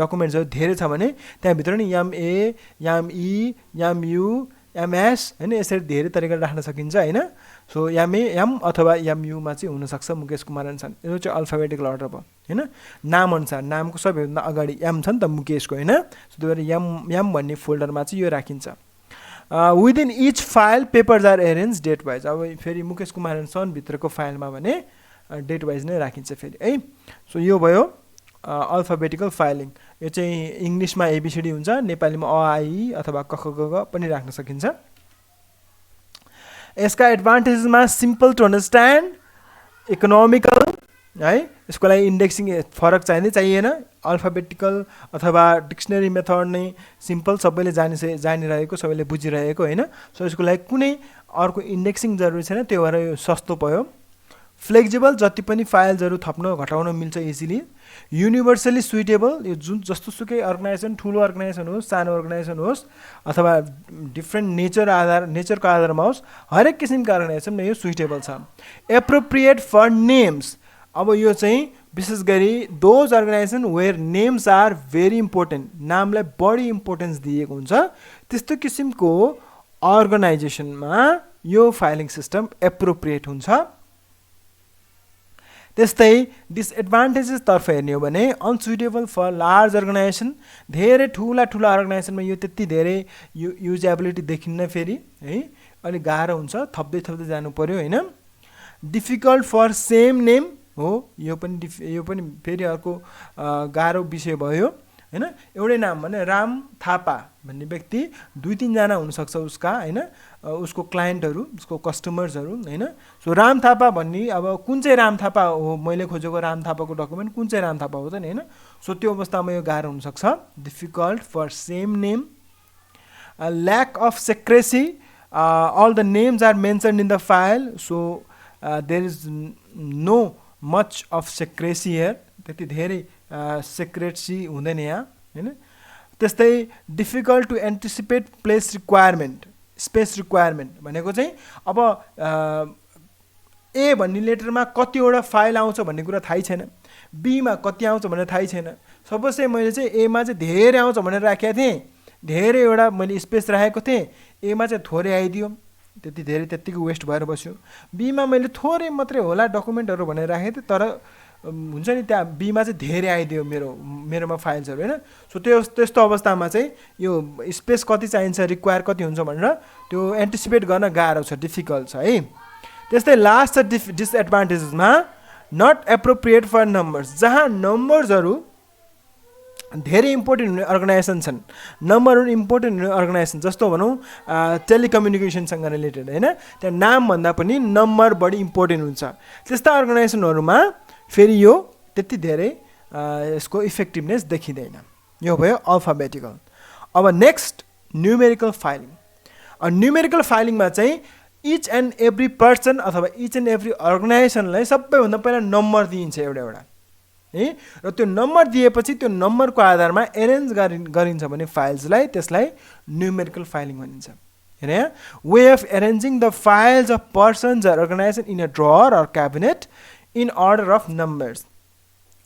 डकुमेन्ट्सहरू धेरै छ भने त्यहाँभित्र नि एमए, एमई, एमयु, एमएस होइन, यसरी धेरै तरिकाले राख्न सकिन्छ होइन। सो एमए, एम अथवा एमयुमा चाहिँ हुनसक्छ मुकेश कुमार एन्ड सन्स, यो चाहिँ अल्फाबेटिकल अर्डर भयो होइन। नामअनुसार, नामको सबैभन्दा अगाडि एम छ नि त मुकेशको होइन, सो त्यही भएर एम भन्ने फोल्डरमा चाहिँ यो राखिन्छ। Within each file papers are arrange date wise. अब फेरि मुकेश कुमार एन्ड सन भित्रको फाइलमा भने डेट वाइज नै राखिन्छ फेरि है। सो यो भयो अल्फाबेटिकल फाइलिङ। यो चाहिँ इङ्ग्लिसमा एबिसिडी हुन्छ, नेपालीमा अ आ इ अथवा क ख ग घ पनि राख्न सकिन्छ। यसका एडभान्टेजेसमा सिम्पल टु अन्डरस्ट्यान्ड, इकोनोमिकल है, यसको लागि इन्डेक्सिङ फरक चाहिएन, अल्फाबेटिकल अथवा डिक्सनरी मेथड नै सिम्पल, सबैले जानिरहेको, सबैले बुझिरहेको होइन। सो यसको लागि कुनै अर्को इन्डेक्सिङ जरुरी छैन, त्यो भएर यो सस्तो भयो। फ्लेक्जिबल, जति पनि फाइल्सहरू थप्न घटाउन मिल्छ इजिली। युनिभर्सली सुइटेबल, यो जुन जस्तो सुकै अर्गनाइजेसन, ठुलो अर्गनाइजेसन होस्, सानो अर्गनाइजेसन होस् अथवा डिफ्रेन्ट नेचरको आधारमा होस्, हरेक किसिमको अर्गनाइजेसनमा यो सुइटेबल छ। एप्रोप्रिएट फर नेम्स, अब यो चाहिँ विशेष गरी those organization where names are very important, नामलाई बढी इम्पोर्टेन्स दिएको हुन्छ, त्यस्तो किसिमको अर्गनाइजेसनमा यो फाइलिङ सिस्टम एप्रोप्रिएट हुन्छ। त्यस्तै डिसएडभान्टेजेसतर्फ हेर्ने हो भने अनसुइटेबल फर लार्ज अर्गनाइजेसन, धेरै ठुला अर्गनाइजेसनमा यो त्यति धेरै युजेबिलिटी देखिन्न फेरि है, अलिक गाह्रो हुन्छ, थप्दै जानु पर्यो होइन। डिफिकल्ट फर सेम नेम हो, यो पनि फेरि अर्को गाह्रो विषय भयो होइन। एउटै नाम भने राम थापा भन्ने व्यक्ति 2-3 जना हुनसक्छ उसका होइन, उसको क्लाइन्टहरू, उसको कस्टमर्सहरू होइन। सो राम थापा भन्ने, अब कुन चाहिँ राम थापा हो, मैले खोजेको राम थापाको डकुमेन्ट कुन चाहिँ राम थापा हो त नि होइन। सो त्यो अवस्थामा यो गाह्रो हुनसक्छ। Difficult for same name. Lack of secrecy, all the names are mentioned in the file, so there is no much of secrecy here, त्यति धेरै सेक्रेसी हुँदैन यहाँ होइन। त्यस्तै difficult to anticipate place requirement, space requirement भनेको चाहिँ अब ए भन्ने लेटरमा कतिवटा फाइल आउँछ भन्ने कुरा थाहै छैन, बीमा कति आउँछ भनेर थाहै छैन। सपोज चाहिँ मैले चाहिँ एमा चाहिँ धेरै आउँछ भनेर राखेको थिएँ, धेरैवटा मैले स्पेस राखेको थिएँ, एमा चाहिँ थोरै आइदियो, त्यत्तिको वेस्ट भएर बस्यो। बीमा मैले थोरै मात्रै होला डकुमेन्टहरू भनेर राखेको थिएँ, तर हुन्छ नि त्यहाँ बीमा चाहिँ धेरै आइदियो मेरोमा फाइल्सहरू होइन। सो त्यस्तो अवस्थामा चाहिँ यो स्पेस कति चाहिन्छ, रिक्वायर कति हुन्छ भनेर त्यो एन्टिसिपेट गर्न गाह्रो छ, डिफिकल्ट छ है। त्यस्तै लास्ट छ डिसएडभान्टेजेसमा, नट एप्रोप्रिएट फर नम्बर्स, जहाँ नम्बर्सहरू धेरै इम्पोर्टेन्ट हुने अर्गनाइजेसन छन्, नम्बरहरू इम्पोर्टेन्ट हुने अर्गनाइजेसन, जस्तो भनौँ टेलिकम्युनिकेसनसँग रिलेटेड होइन, त्यहाँ नामभन्दा पनि नम्बर बढी इम्पोर्टेन्ट हुन्छ। त्यस्ता अर्गनाइजेसनहरूमा फेरि यो त्यति धेरै यसको इफेक्टिभनेस देखिँदैन। यो भयो अल्फाबेटिकल। अब नेक्स्ट न्युमेरिकल फाइलिङ। न्युमेरिकल फाइलिङमा चाहिँ इच एन्ड एभ्री पर्सन अथवा इच एन्ड एभ्री अर्गनाइजेसनलाई सबैभन्दा पहिला नम्बर दिइन्छ एउटा है, र त्यो नम्बर दिएपछि त्यो नम्बरको आधारमा एरेन्ज गरिन्छ भने फाइल्सलाई, त्यसलाई न्युमेरिकल फाइलिङ भनिन्छ। हेर यहाँ, way of arranging the files of persons are organisation in a drawer or cabinet in order of numbers.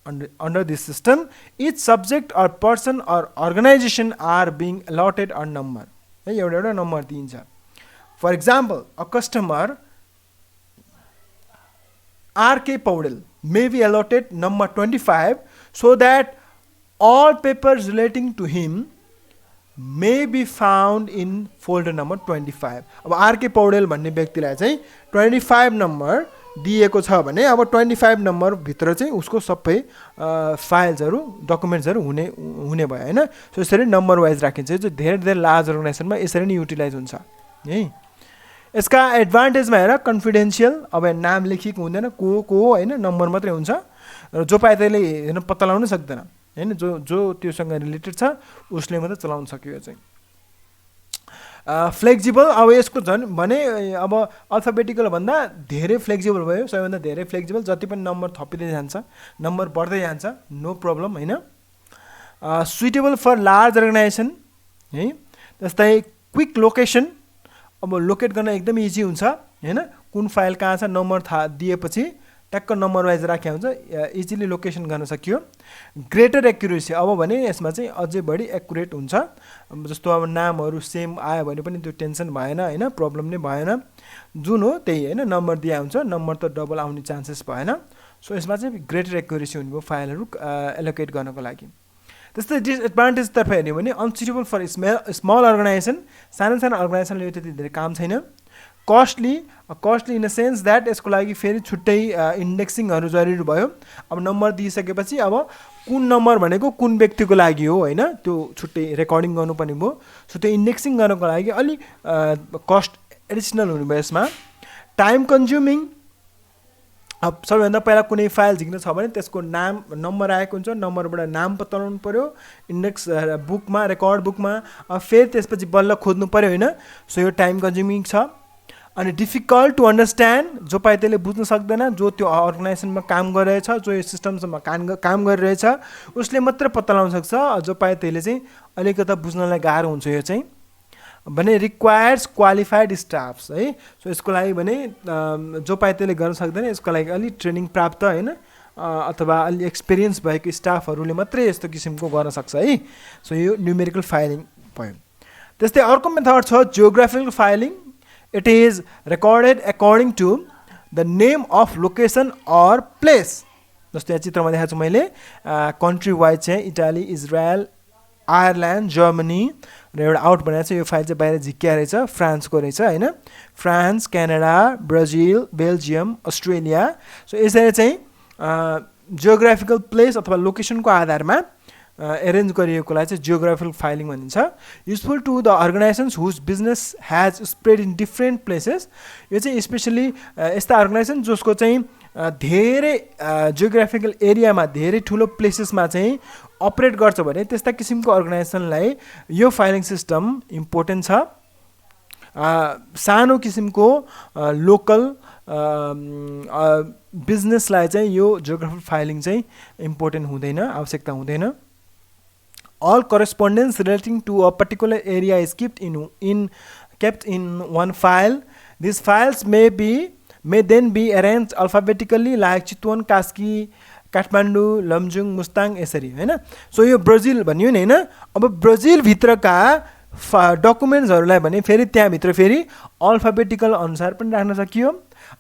Under this system, each subject or person or organization are being allotted a number. एउटा number दिइन्छ। For example, a customer R.K. Paudel may be allotted number 25 so that all papers relating to him may be found in folder number 25. अब R.K. Paudel भन्ने व्यक्तिलाई चाहिँ 25 number दिएको छ भने अब 25 नम्बर भित्र चाहिँ उसको सबै फाइल्सहरू, डकुमेन्ट्सहरू हुने भयो होइन। सो यसरी नम्बर वाइज राखिन्छ, जो धेरै लार्ज अर्गनाइजेसनमा यसरी नै युटिलाइज हुन्छ है। यसका एडभान्टेजमा हेर, कन्फिडेन्सियल, अब नाम लेखिएको हुँदैन, को होइन, नम्बर मात्रै हुन्छ, र जो पाए त्यसले हेर्न पत्ता लगाउन सक्दैन होइन, जो त्योसँग रिलेटेड छ उसले मात्रै चलाउन सक्यो यो चाहिँ। फ्लेक्जिबल अब यसको झन् भने अब अल्फाबेटिकल भन्दा धेरै फ्लेक्जिबल भयो, सबैभन्दा धेरै फ्लेक्जिबल, जति पनि नम्बर थपिँदै जान्छ, नम्बर बढ्दै जान्छ, नो प्रब्लम होइन। सुइटेबल फर लार्ज अर्गनाइजेसन है, जस्तै क्विक लोकेसन, अब लोकेट गर्न एकदम इजी हुन्छ होइन, कुन फाइल कहाँ छ नम्बर थाहा दिएपछि ट्याक्क नम्बर वाइज राखेको हुन्छ, इजिली लोकेसन गर्न सकियो। ग्रेटर एक्युरेसी, अब भने यसमा चाहिँ अझै बढी एक्युरेट हुन्छ, जस्तो अब नामहरू सेम आयो भने पनि त्यो टेन्सन भएन होइन, प्रब्लम नै भएन, जुन हो त्यही होइन, नम्बर दिया हुन्छ, नम्बर त डबल आउने चान्सेस भएन। सो यसमा चाहिँ ग्रेटर एक्युरेसी हुने भयो फाइलहरू एलोकेट गर्नको लागि। त्यस्तै डिसएडभान्टेजतर्फ हेर्ने भने अनसुटेबल फर स्मल अर्गनाइजेसन, सानो सानो अर्गनाइजेसनले यो त्यति धेरै काम छैन। Costly in the sense that यसको लागि फेरि छुट्टै इन्डेक्सिङहरू जरुरी भयो, अब नम्बर दिइसकेपछि अब कुन नम्बर भनेको कुन व्यक्तिको लागि हो होइन, त्यो छुट्टै रेकर्डिङ गर्नुपर्ने भयो, सो त्यो इन्डेक्सिङ गर्नको लागि अलिक कस्ट एडिसनल हुने भयो यसमा। टाइम कन्ज्युमिङ, अब सबैभन्दा पहिला कुनै फाइल झिक्न छ भने त्यसको नाम नम्बर आएको हुन्छ, नम्बरबाट नाम पत्ता लगाउनु पऱ्यो इन्डेक्स बुकमा, रेकर्ड बुकमा, अब फेरि त्यसपछि बल्ल खोज्नु पऱ्यो होइन, सो यो टाइम कन्ज्युमिङ छ। अनि डिफिकल्ट टु अन्डरस्ट्यान्ड, जो पाए त्यसले बुझ्न सक्दैन, जो त्यो अर्गनाइजेसनमा काम गरिरहेछ, जो यो सिस्टमसम्म काम गरिरहेछ उसले मात्र पत्ता लगाउन सक्छ, जो पाए त्यसले चाहिँ अलिकता बुझ्नलाई गाह्रो हुन्छ यो चाहिँ। भने रिक्वायर्स क्वालिफाइड स्टाफ्स है, सो यसको लागि भने जो पाए त्यसले गर्न सक्दैन, यसको लागि अलिक ट्रेनिङ प्राप्त होइन अथवा अलि एक्सपिरियन्स भएको स्टाफहरूले मात्रै यस्तो किसिमको गर्न सक्छ है। सो यो न्युमेरिकल फाइलिङ भयो। त्यस्तै अर्को मेथड छ geographical filing, it is recorded according to the name of location or place. जस्तो यहाँ चित्रमा देखाएको छु मैले, कन्ट्री वाइज चाहिँ इटाली, इजरायल, आयरल्यान्ड, जर्मनी र एउटा आउट बनाएको छ, यो फाइल चाहिँ बाहिर झिक्किया रहेछ, फ्रान्सको रहेछ होइन, France, Canada, Brazil, Belgium, Australia. So यसरी चाहिँ जियोग्राफिकल प्लेस अथवा लोकेसनको आधारमा एरेन्ज गरिएकोलाई चाहिँ जियोग्राफिकल फाइलिङ भनिन्छ। Useful to the organisations whose business has spread in different places, यो चाहिँ स्पेसली यस्ता अर्गनाइजेसन जसको चाहिँ धेरै जियोग्राफिकल एरियामा धेरै ठुलो प्लेसेसमा चाहिँ अपरेट गर्छ भने त्यस्ता किसिमको अर्गनाइजेसनलाई यो फाइलिङ सिस्टम इम्पोर्टेन्ट छ। सानो किसिमको लोकल बिजनेसलाई चाहिँ यो जियोग्राफिकल फाइलिङ चाहिँ इम्पोर्टेन्ट हुँदैन, आवश्यकता हुँदैन। All correspondence relating to a particular area is kept in one file. These files may then be arranged alphabetically like Chitwan, Kaski, Kathmandu, Lamjung, Mustang यसरी होइन। सो यो ब्राजिल भन्यो नि होइन, अब ब्राजिलभित्रका डकुमेन्ट्सहरूलाई भने फेरि त्यहाँभित्र फेरि अल्फाबेटिकल अनुसार पनि राख्न सकियो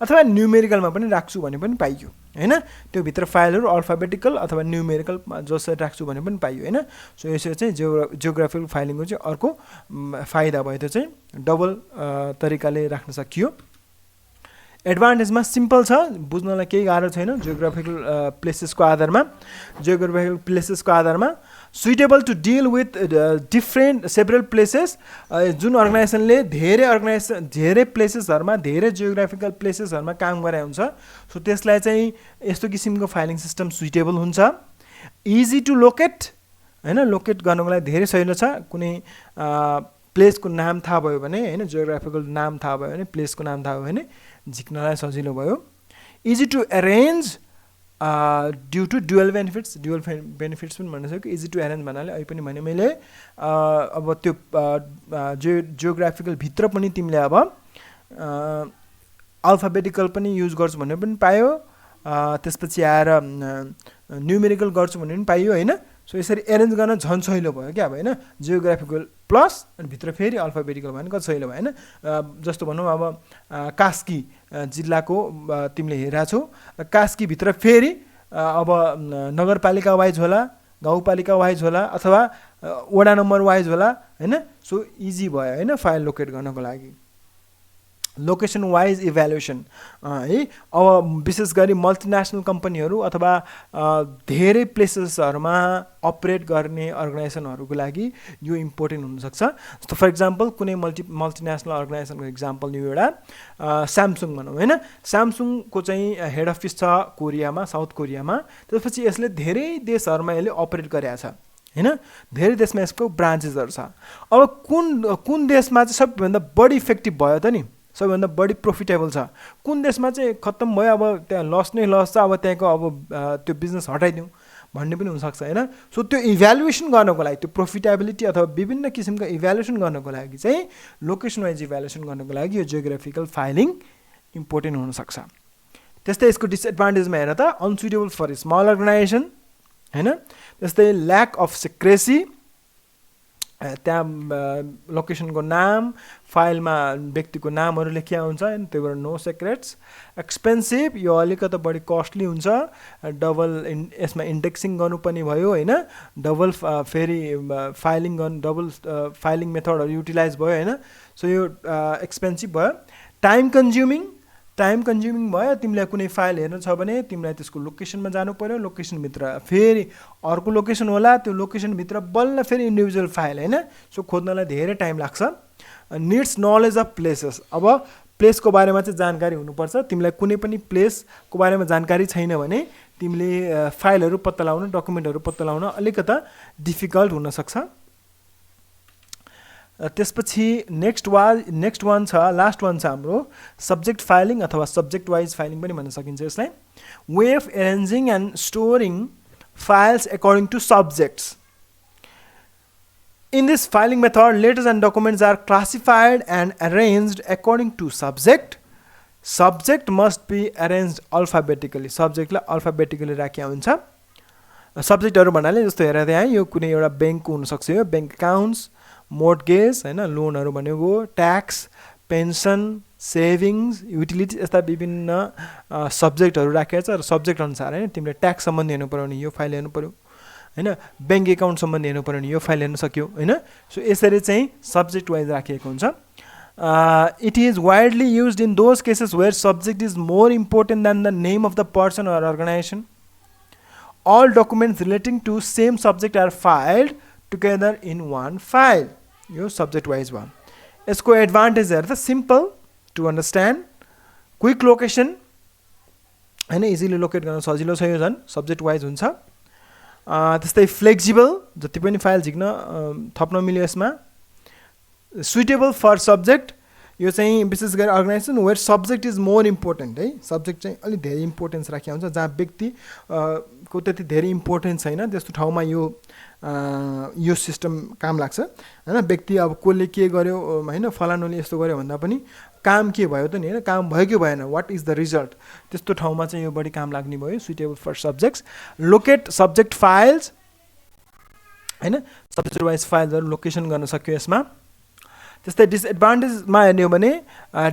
अथवा न्युमेरिकलमा पनि राख्छु भने पनि पाइयो होइन, त्यो भित्र फाइलहरू अल्फाबेटिकल अथवा न्युमेरिकल जसरी राख्छु भने पनि पाइयो होइन। सो यसरी चाहिँ जियोग्राफिकल फाइलिङको चाहिँ अर्को फाइदा भयो, त्यो चाहिँ डबल तरिकाले राख्न सकियो। एडभान्टेजमा सिम्पल छ, बुझ्नलाई केही गाह्रो छैन। जियोग्राफिकल प्लेसेसको आधारमा suitable to deal with different several places, जुन अर्गनाइजेसनले धेरै प्लेसेसहरूमा धेरै जियोग्राफिकल प्लेसेसहरूमा काम गरे हुन्छ, सो त्यसलाई चाहिँ यस्तो किसिमको फाइलिङ सिस्टम सुइटेबल हुन्छ। इजी टु लोकेट होइन, लोकेट गर्नको लागि धेरै सजिलो छ। कुनै प्लेसको नाम थाहा भयो भने होइन, जियोग्राफिकल नाम थाहा भयो भने, प्लेसको नाम थाहा भयो भने झिक्नलाई सजिलो भयो। Easy to arrange due to dual benefits पनि भन्न सक्यो। इजी टु एरेन्ज भन्नाले अहिले पनि भने मैले अब त्यो जियोग्राफिकल भित्र पनि तिमीले अब अल्फाबेटिकल पनि युज गर्छु भन्ने पनि पायो, त्यसपछि आएर न्युमेरिकल गर्छु भन्ने पनि पाइयो होइन। सो यसरी एरेन्ज गर्न झन् सजिलो भयो क्या अब होइन, जियोग्राफिकल प्लस अनि भित्र फेरि अल्फाबेटिकल भयो भने कति सजिलो भयो होइन। जस्तो भनौँ अब कास्की जिल्लाको तिमीले हेरेको छौ, कास्कीभित्र फेरि अब नगरपालिका वाइज होला, गाउँपालिका वाइज होला अथवा वडा नम्बर वाइज होला होइन। सो इजी भयो होइन फाइल लोकेट गर्नको लागि। लोकेसन वाइज इभ्यालुएसन है, अब विशेष गरी मल्टिनेसनल कम्पनीहरू अथवा धेरै प्लेसेसहरूमा अपरेट गर्ने अर्गनाइजेसनहरूको लागि यो इम्पोर्टेन्ट हुनसक्छ। जस्तो फर इक्जाम्पल कुनै मल्टिनेसनल अर्गनाइजेसनको इक्जाम्पल लियो एउटा स्यामसङ भनौँ होइन, स्यामसङको चाहिँ हेड अफिस छ कोरियामा, साउथ कोरियामा। त्यसपछि यसले धेरै देशहरूमा यसले अपरेट गरेको छ हैन धेरै देशमा यसको ब्रान्चेसहरु छ अब कुन देशमा चाहिँ सबैभन्दा बढी इफेक्टिभ भयो त नि सबैभन्दा बढी प्रॉफिटेबल छ कुन देशमा चाहिँ खत्तम भयो अब त्यहाँ लस नै लस छ अब त्यहाँको अब त्यो बिजनेस हटाइदिउँ भन्ने पनि हुन सक्छ हैन सो त्यो इभ्यालुएसन गर्नको लागि त्यो प्रॉफिटेबिलिटी अथवा विभिन्न किसिमका इभ्यालुएसन गर्नको लागि चाहिँ लोकेसन वाइज इभ्यालुएसन गर्नको लागि यो जियोग्राफिकल फाइलिङ इम्पोर्टेन्ट हुन सक्छ त्यस्तै यसको डिसएडभान्टेजमा हेर त अनसुटेबल फर स्मल अर्गनाइजेसन हैन त्यस्तै ल्याक अफ सिक्रेसी त्यहाँ लोकेसनको नाम फाइलमा व्यक्तिको नामहरु लेखिया हुन्छ हैन त्यही भएर नो सिक्रेट्स एक्सपेन्सिभ यो अलिकति बढी कस्टली हुन्छ डबल यसमा इन्डेक्सिङ गर्नुपर्ने भयो हैन डबल फेरि फाइलिङ गर्नु डबल फाइलिङ मेथडहरु युटिलाइज भयो हैन सो यो एक्सपेन्सिभ भयो टाइम कन्ज्युमिङ भयो तिमीलाई कुनै फाइल हेर्नु छ भने तिमीलाई त्यसको लोकेसनमा जानु पर्यो लोकेसन भित्र फेरि अर्को लोकेसन होला त्यो लोकेसन भित्र बल्ल फेरि इन्डिभिजुअल फाइल हैन सो खोज्नलाई धेरै टाइम लाग्छ नीड्स नलेज अफ प्लेसेस अब प्लेसको बारेमा चाहिँ जानकारी हुनुपर्छ तिमीलाई कुनै पनि प्लेसको बारेमा जानकारी छैन भने तिमीले फाइलहरु पत्ता लगाउन डकुमेन्टहरु पत्ता लगाउन अलिकता डिफिकल्ट हुन सक्छ त्यसपछि नेक्स्ट वान छ लास्ट वान छ हाम्रो सब्जेक्ट फाइलिङ अथवा सब्जेक्ट वाइज फाइलिङ पनि भन्न सकिन्छ यसलाई way of arranging and storing files according to subjects In this filing method, letters and documents are classified and arranged according to subject. Subject must be arranged alphabetically. Subject लाई alphabetically राखिया हुन्छ सब्जेक्टहरु भन्नाले जस्तो हेर त्यहाँ यो कुनै एउटा बैंकको हुन सक्छ यो बैंक अकाउन्ट्स मोर्टगेज हैन लोनहरु भनेको ट्याक्स पेन्सन सेभिङ्स युटिलिटी यस्ता विभिन्न सब्जेक्टहरु राखेको छ र सब्जेक्ट अनुसार हैन तिमीले ट्याक्स सम्बन्धी हेर्नु पर्यो भने यो फाइल हेर्नु पर्यो हैन बैंक अकाउन्ट सम्बन्धी हेर्नु पर्यो भने यो फाइल हेर्न सक्यो हैन सो यसरी चाहिँ सब्जेक्ट वाइज राखिएको हुन्छ it is widely used in those cases where subject is more important than the name of the person or organization all documents relating to same subject are filed together in one file यो subject wise भयो यसको advantage हेर्दा simple to understand quick location हैन easily locate गर्न सजिलो छ यो झन् सब्जेक्ट वाइज हुन्छ त्यस्तै फ्लेक्सिबल जति पनि फाइल झिक्न थप्न मिल्यो यसमा सुटेबल फर सब्जेक्ट यो चाहिँ विशेष गरी organization where subject is more important है सब्जेक्ट चाहिँ अलि धेरै इम्पोर्टेन्स राखेको हुन्छ जहाँ व्यक्ति को त्यति धेरै इम्पोर्टेन्स छैन त्यस्तो ठाउँमा यो सिस्टम काम लाग्छ हैन व्यक्ति अब कोले के गर्यो हैन फलानुले यस्तो गर्यो भन्दा पनि काम के भयो त नि हैन काम भयो कि भएन व्हाट इज द रिजल्ट त्यस्तो ठाउँमा चाहिँ यो बढी काम लाग्ने भयो suitable for subjects locate subject files हैन सब्जेक्ट वाइज फाइलहरु लोकेसन गर्न सक्यो यसमा त्यस्तै डिसएडभान्टेजमा हेर्ने हो भने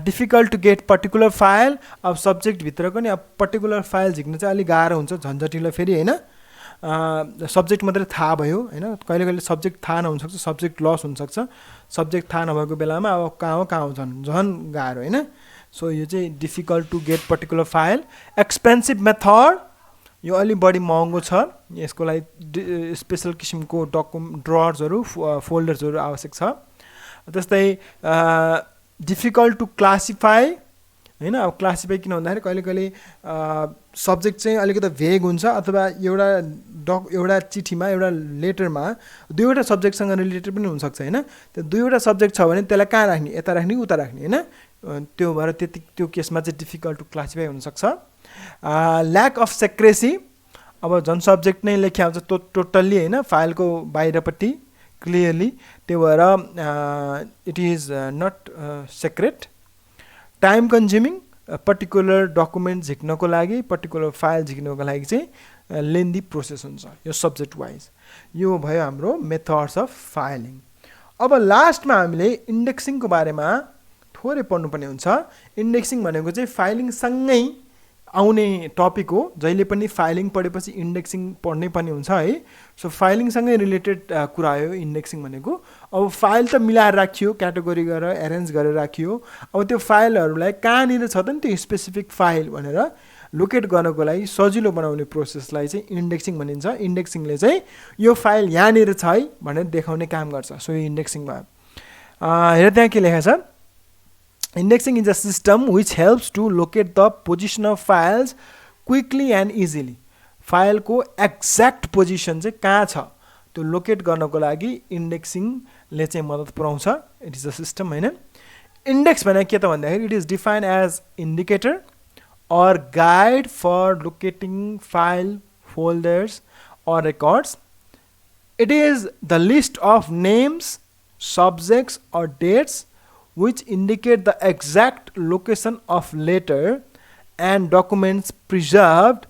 difficult to get particular file अब सब्जेक्ट भित्रको नि अब पर्टिकुलर फाइल झिक्न चाहिँ अलि गाह्रो हुन्छ झन्झटिलो फेरि हैन सब्जेक्ट मात्रै थाहा भयो हैन कहिले कहिले सब्जेक्ट थाहा नहुन सक्छ सब्जेक्ट लस हुन सक्छ सब्जेक्ट थाहा नभएको बेलामा अब कहाँ हो झन् गाह्रो हैन सो यो चाहिँ difficult to get particular file expensive method यो अलि बढी महँगो छ यसको लागि स्पेशल किसिमको ड्रर्सहरु फोल्डर्सहरु आवश्यक छ त्यस्तै डिफिकल्ट टु क्लासिफाई हैन अब क्लासिफाई किन भन्दाखेरि कहिले कहिले सब्जेक्ट चाहिँ अलिकति भेग हुन्छ अथवा एउटा चिठीमा एउटा लेटरमा दुईवटा सब्जेक्टसँग रिलेटेड पनि हुन सक्छ हैन त्यो दुईवटा सब्जेक्ट छ भने त्यसलाई कहाँ राख्ने यता राख्ने उता राख्ने हैन त्यो भएर त्यो केसमा चाहिँ डिफिकल्ट टु क्लासिफाई हुन सक्छ ल्याक अफ सेक्रेसी अब जन सब्जेक्ट नै लेख्या हुन्छ टोटल्ली हैन फाइलको बाहिरपट्टि क्लियरली त्यो भएर it is not secret time consuming particular document झिक्नको लागि पर्टिकुलर फाइल झिक्नको लागि चाहिँ लेन्दी प्रोसेस हुन्छ यो सब्जेक्ट वाइज यो भयो हाम्रो मेथड्स अफ फाइलिङ अब लास्टमा हामीले इन्डेक्सिङको बारेमा थोरै पढ्नुपर्ने हुन्छ इन्डेक्सिङ भनेको चाहिँ फाइलिङ सँगै आउने टपिक हो जहिले पनि फाइलिङ पढेपछि इन्डेक्सिङ पढ्नै पर्ने हुन्छ है सो फाइलिङ सँगै रिलेटेड कुरा हो इन्डेक्सिङ भनेको अब फाइल त मिलाएर राखियो क्याटेगोरी गरेर एरेन्ज गरेर राखियो अब त्यो फाइलहरुलाई कहाँनिर छ त नि त्यो स्पेसिफिक फाइल भनेर लोकेट गर्नको लागि सजिलो बनाउने प्रोसेसलाई चाहिँ इन्डेक्सिङ भनिन्छ इन्डेक्सिङले चाहिँ यो फाइल यहाँनिर छ है भनेर देखाउने काम गर्छ सो यो इन्डेक्सिङ भयो हेर त्यहाँ के लेखेको छ Indexing is a system which helps to locate the position of files quickly and easily. File को एक्ज्याक्ट पोजिसन चाहिँ कहाँ छ त्यो लोकेट गर्नको लागि इन्डेक्सिङले चाहिँ मद्दत पुर्याउँछ इट इज अ सिस्टम हैन इन्डेक्स भने के त भन्दाखेरि it is defined as indicator or guide for locating file folders or records. It is the list of names, subjects or dates which indicate the exact location of letter and documents preserved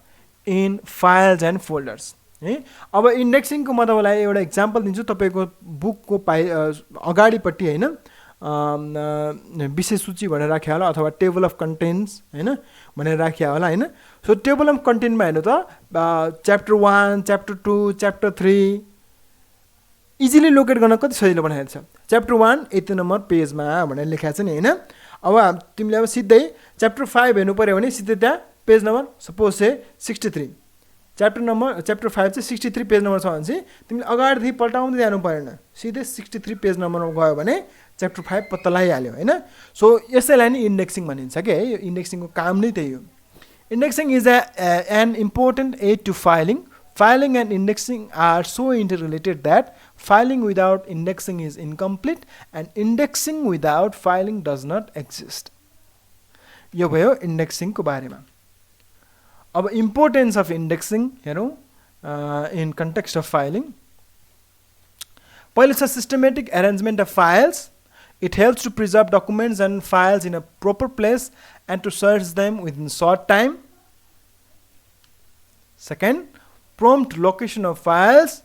in files and folders. अब indexing को मतलब एउटा example दिन्छु तपाईको बुकको अगाडिपट्टि हैन विषय सूची भनेर राख्या होला अथवा टेबल अफ कन्टेन्ट्स हैन भनेर राख्या होला हैन सो टेबल अफ कन्टेन्टमा हेर्नु त chapter 1 chapter 2 chapter 3 easily locate गर्न कति सजिलो बनाएको छ च्याप्टर 1 यति नम्बर पेजमा भनेर लेखेको छ नि हैन अब तिमीले अब सिधै च्याप्टर 5 हेर्नु पर्यो भने सिधै त्यहाँ पेज नम्बर सपोज से 63 च्याप्टर 5 चाहिँ 63 पेज नम्बर छ भने चाहिँ तिमीले अगाडिदेखि पल्टाउँदै जानु परेन सिधै 63 पेज नम्बरमा गयो भने च्याप्टर 5 पत्ता लगाइहाल्यो हैन सो यसैलाई नि इन्डेक्सिङ भनिन्छ के है यो इन्डेक्सिङको काम नै त्यही हो indexing is an important aid to filing Filing and indexing are so interrelated that filing without indexing is incomplete and indexing without filing does not exist. यो भयो indexing को बारेमा अब importance of indexing हेरौँ in context of filing पहिलो छ systematic arrangement of files. It helps to preserve documents and files in a proper place and to search them within short time. Second, prompt location of files.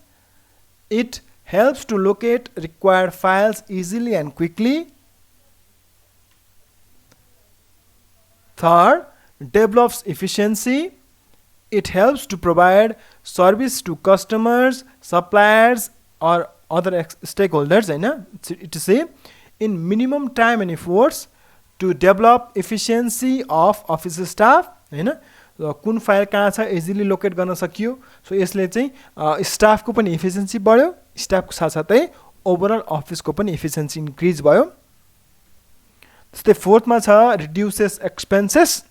It helps to locate required files easily and quickly. Third, develops efficiency. It helps to provide service to customers, suppliers or other stakeholders to say in minimum time and efforts to develop efficiency of office staff कुन file कहाँ छ easily locate गर्न सकियो so यसले चाहिँ स्टाफको पनि efficiency बढ्यो स्टाफको साथसाथै ओभरअल अफिसको पनि एफिसिएन्सी इन्क्रिज भयो त्यस्तै फोर्थमा छ reduces expenses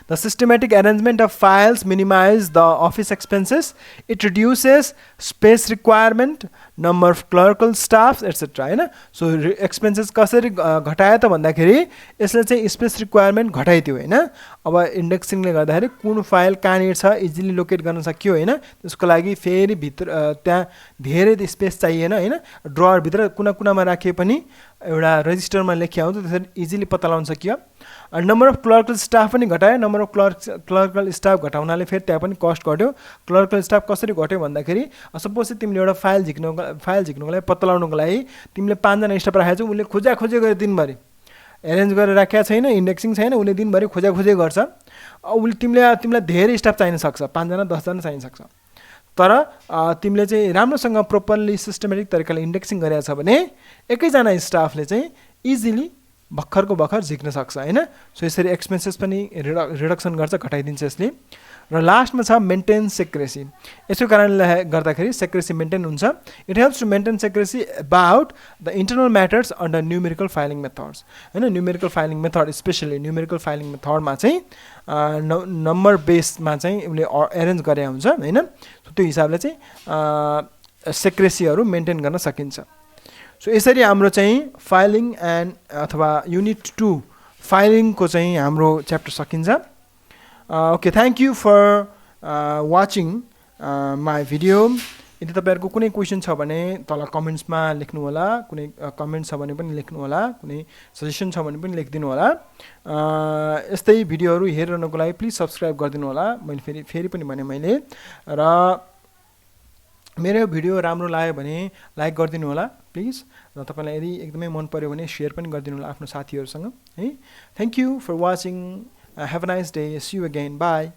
The systematic arrangement of files minimize the office expenses. It reduces space requirement, number of clerical staffs, etc. हैन सो एक्सपेन्सेस कसरी घटायो त भन्दाखेरि यसले चाहिँ स्पेस रिक्वायरमेन्ट घटाइदियो हैन अब इन्डेक्सिङले गर्दाखेरि कुन फाइल कहाँनिर छ इजिली लोकेट गर्न सकियो हैन त्यसको लागि फेरि भित्र त्यहाँ धेरै स्पेस चाहिएन हैन ड्रअर भित्र कुना कुनामा राखे पनि एउटा रजिस्टरमा लेखिया हुन्छ त्यसरी इजिली पत्ता लगाउन सकियो नम्बर अफ क्लर्कल स्टाफ पनि घटायो नम्बर अफ क्लर्कल स्टाफ घटाउनाले फेरि त्यहाँ पनि कस्ट घट्यो क्लर्कल स्टाफ कसरी घट्यो भन्दाखेरि सपोज तिमीले एउटा फाइल झिक्नुको लागि पत्ता लगाउनुको लागि तिमीले 5 जना स्टाफ राखेको छौ उले खोजे गरे दिनभरि एरेन्ज गरेर राखेको छैन इन्डेक्सिङ छैन उले दिनभरि खोजे गर्छ उले तिमीलाई धेरै स्टाफ चाहिन सक्छ 5 जना 10 जना चाहिन सक्छ तर तिमीले चाहिँ राम्रोसँग प्रोपरली सिस्टमेटिक तरिकाले इन्डेक्सिङ गरेको छ भने एकैजना स्टाफले चाहिँ इजिली भर्खरको भर्खर झिक्न सक्छ हैन सो यसरी एक्सपेन्सेस पनि रिडक्सन गर्छ घटाइदिन्छ यसले र लास्टमा छ मेन्टेन सेक्रेसी यसको कारणले गर्दाखेरि सेक्रेसी मेन्टेन हुन्छ it helps to maintain secrecy about the internal matters under numerical filing methods हैन numerical filing method specially numerical filing मेथडमा चाहिँ नम्बर बेसमा चाहिँ उसले एरेन्ज गरे हुन्छ हैन त्यो हिसाबले चाहिँ सेक्रेसीहरू मेन्टेन गर्न सकिन्छ सो यसरी हाम्रो चाहिँ फाइलिङ एन्ड अथवा युनिट 2 फाइलिङको चाहिँ हाम्रो च्याप्टर सकिन्छ okay thank you for watching my video यदि तपाईँहरूको कुनै क्वेसन छ भने तल कमेन्ट्समा लेख्नु होला कुनै कमेन्ट छ भने पनि लेख्नु होला कुनै सजेसन छ भने पनि लेखिदिनु होला यस्तै भिडियोहरू हेर्नको लागि प्लिज सब्सक्राइब गरिदिनु होला मैले फेरि पनि भने मैले र मेरो भिडियो राम्रो लाग्यो भने लाइक गरिदिनु होला प्लिज र तपाईलाई यदि एकदमै मन पर्यो भने शेयर पनि गरिदिनु होला आफ्नो साथीहरुसँग है thank you for watching have a nice day see you again bye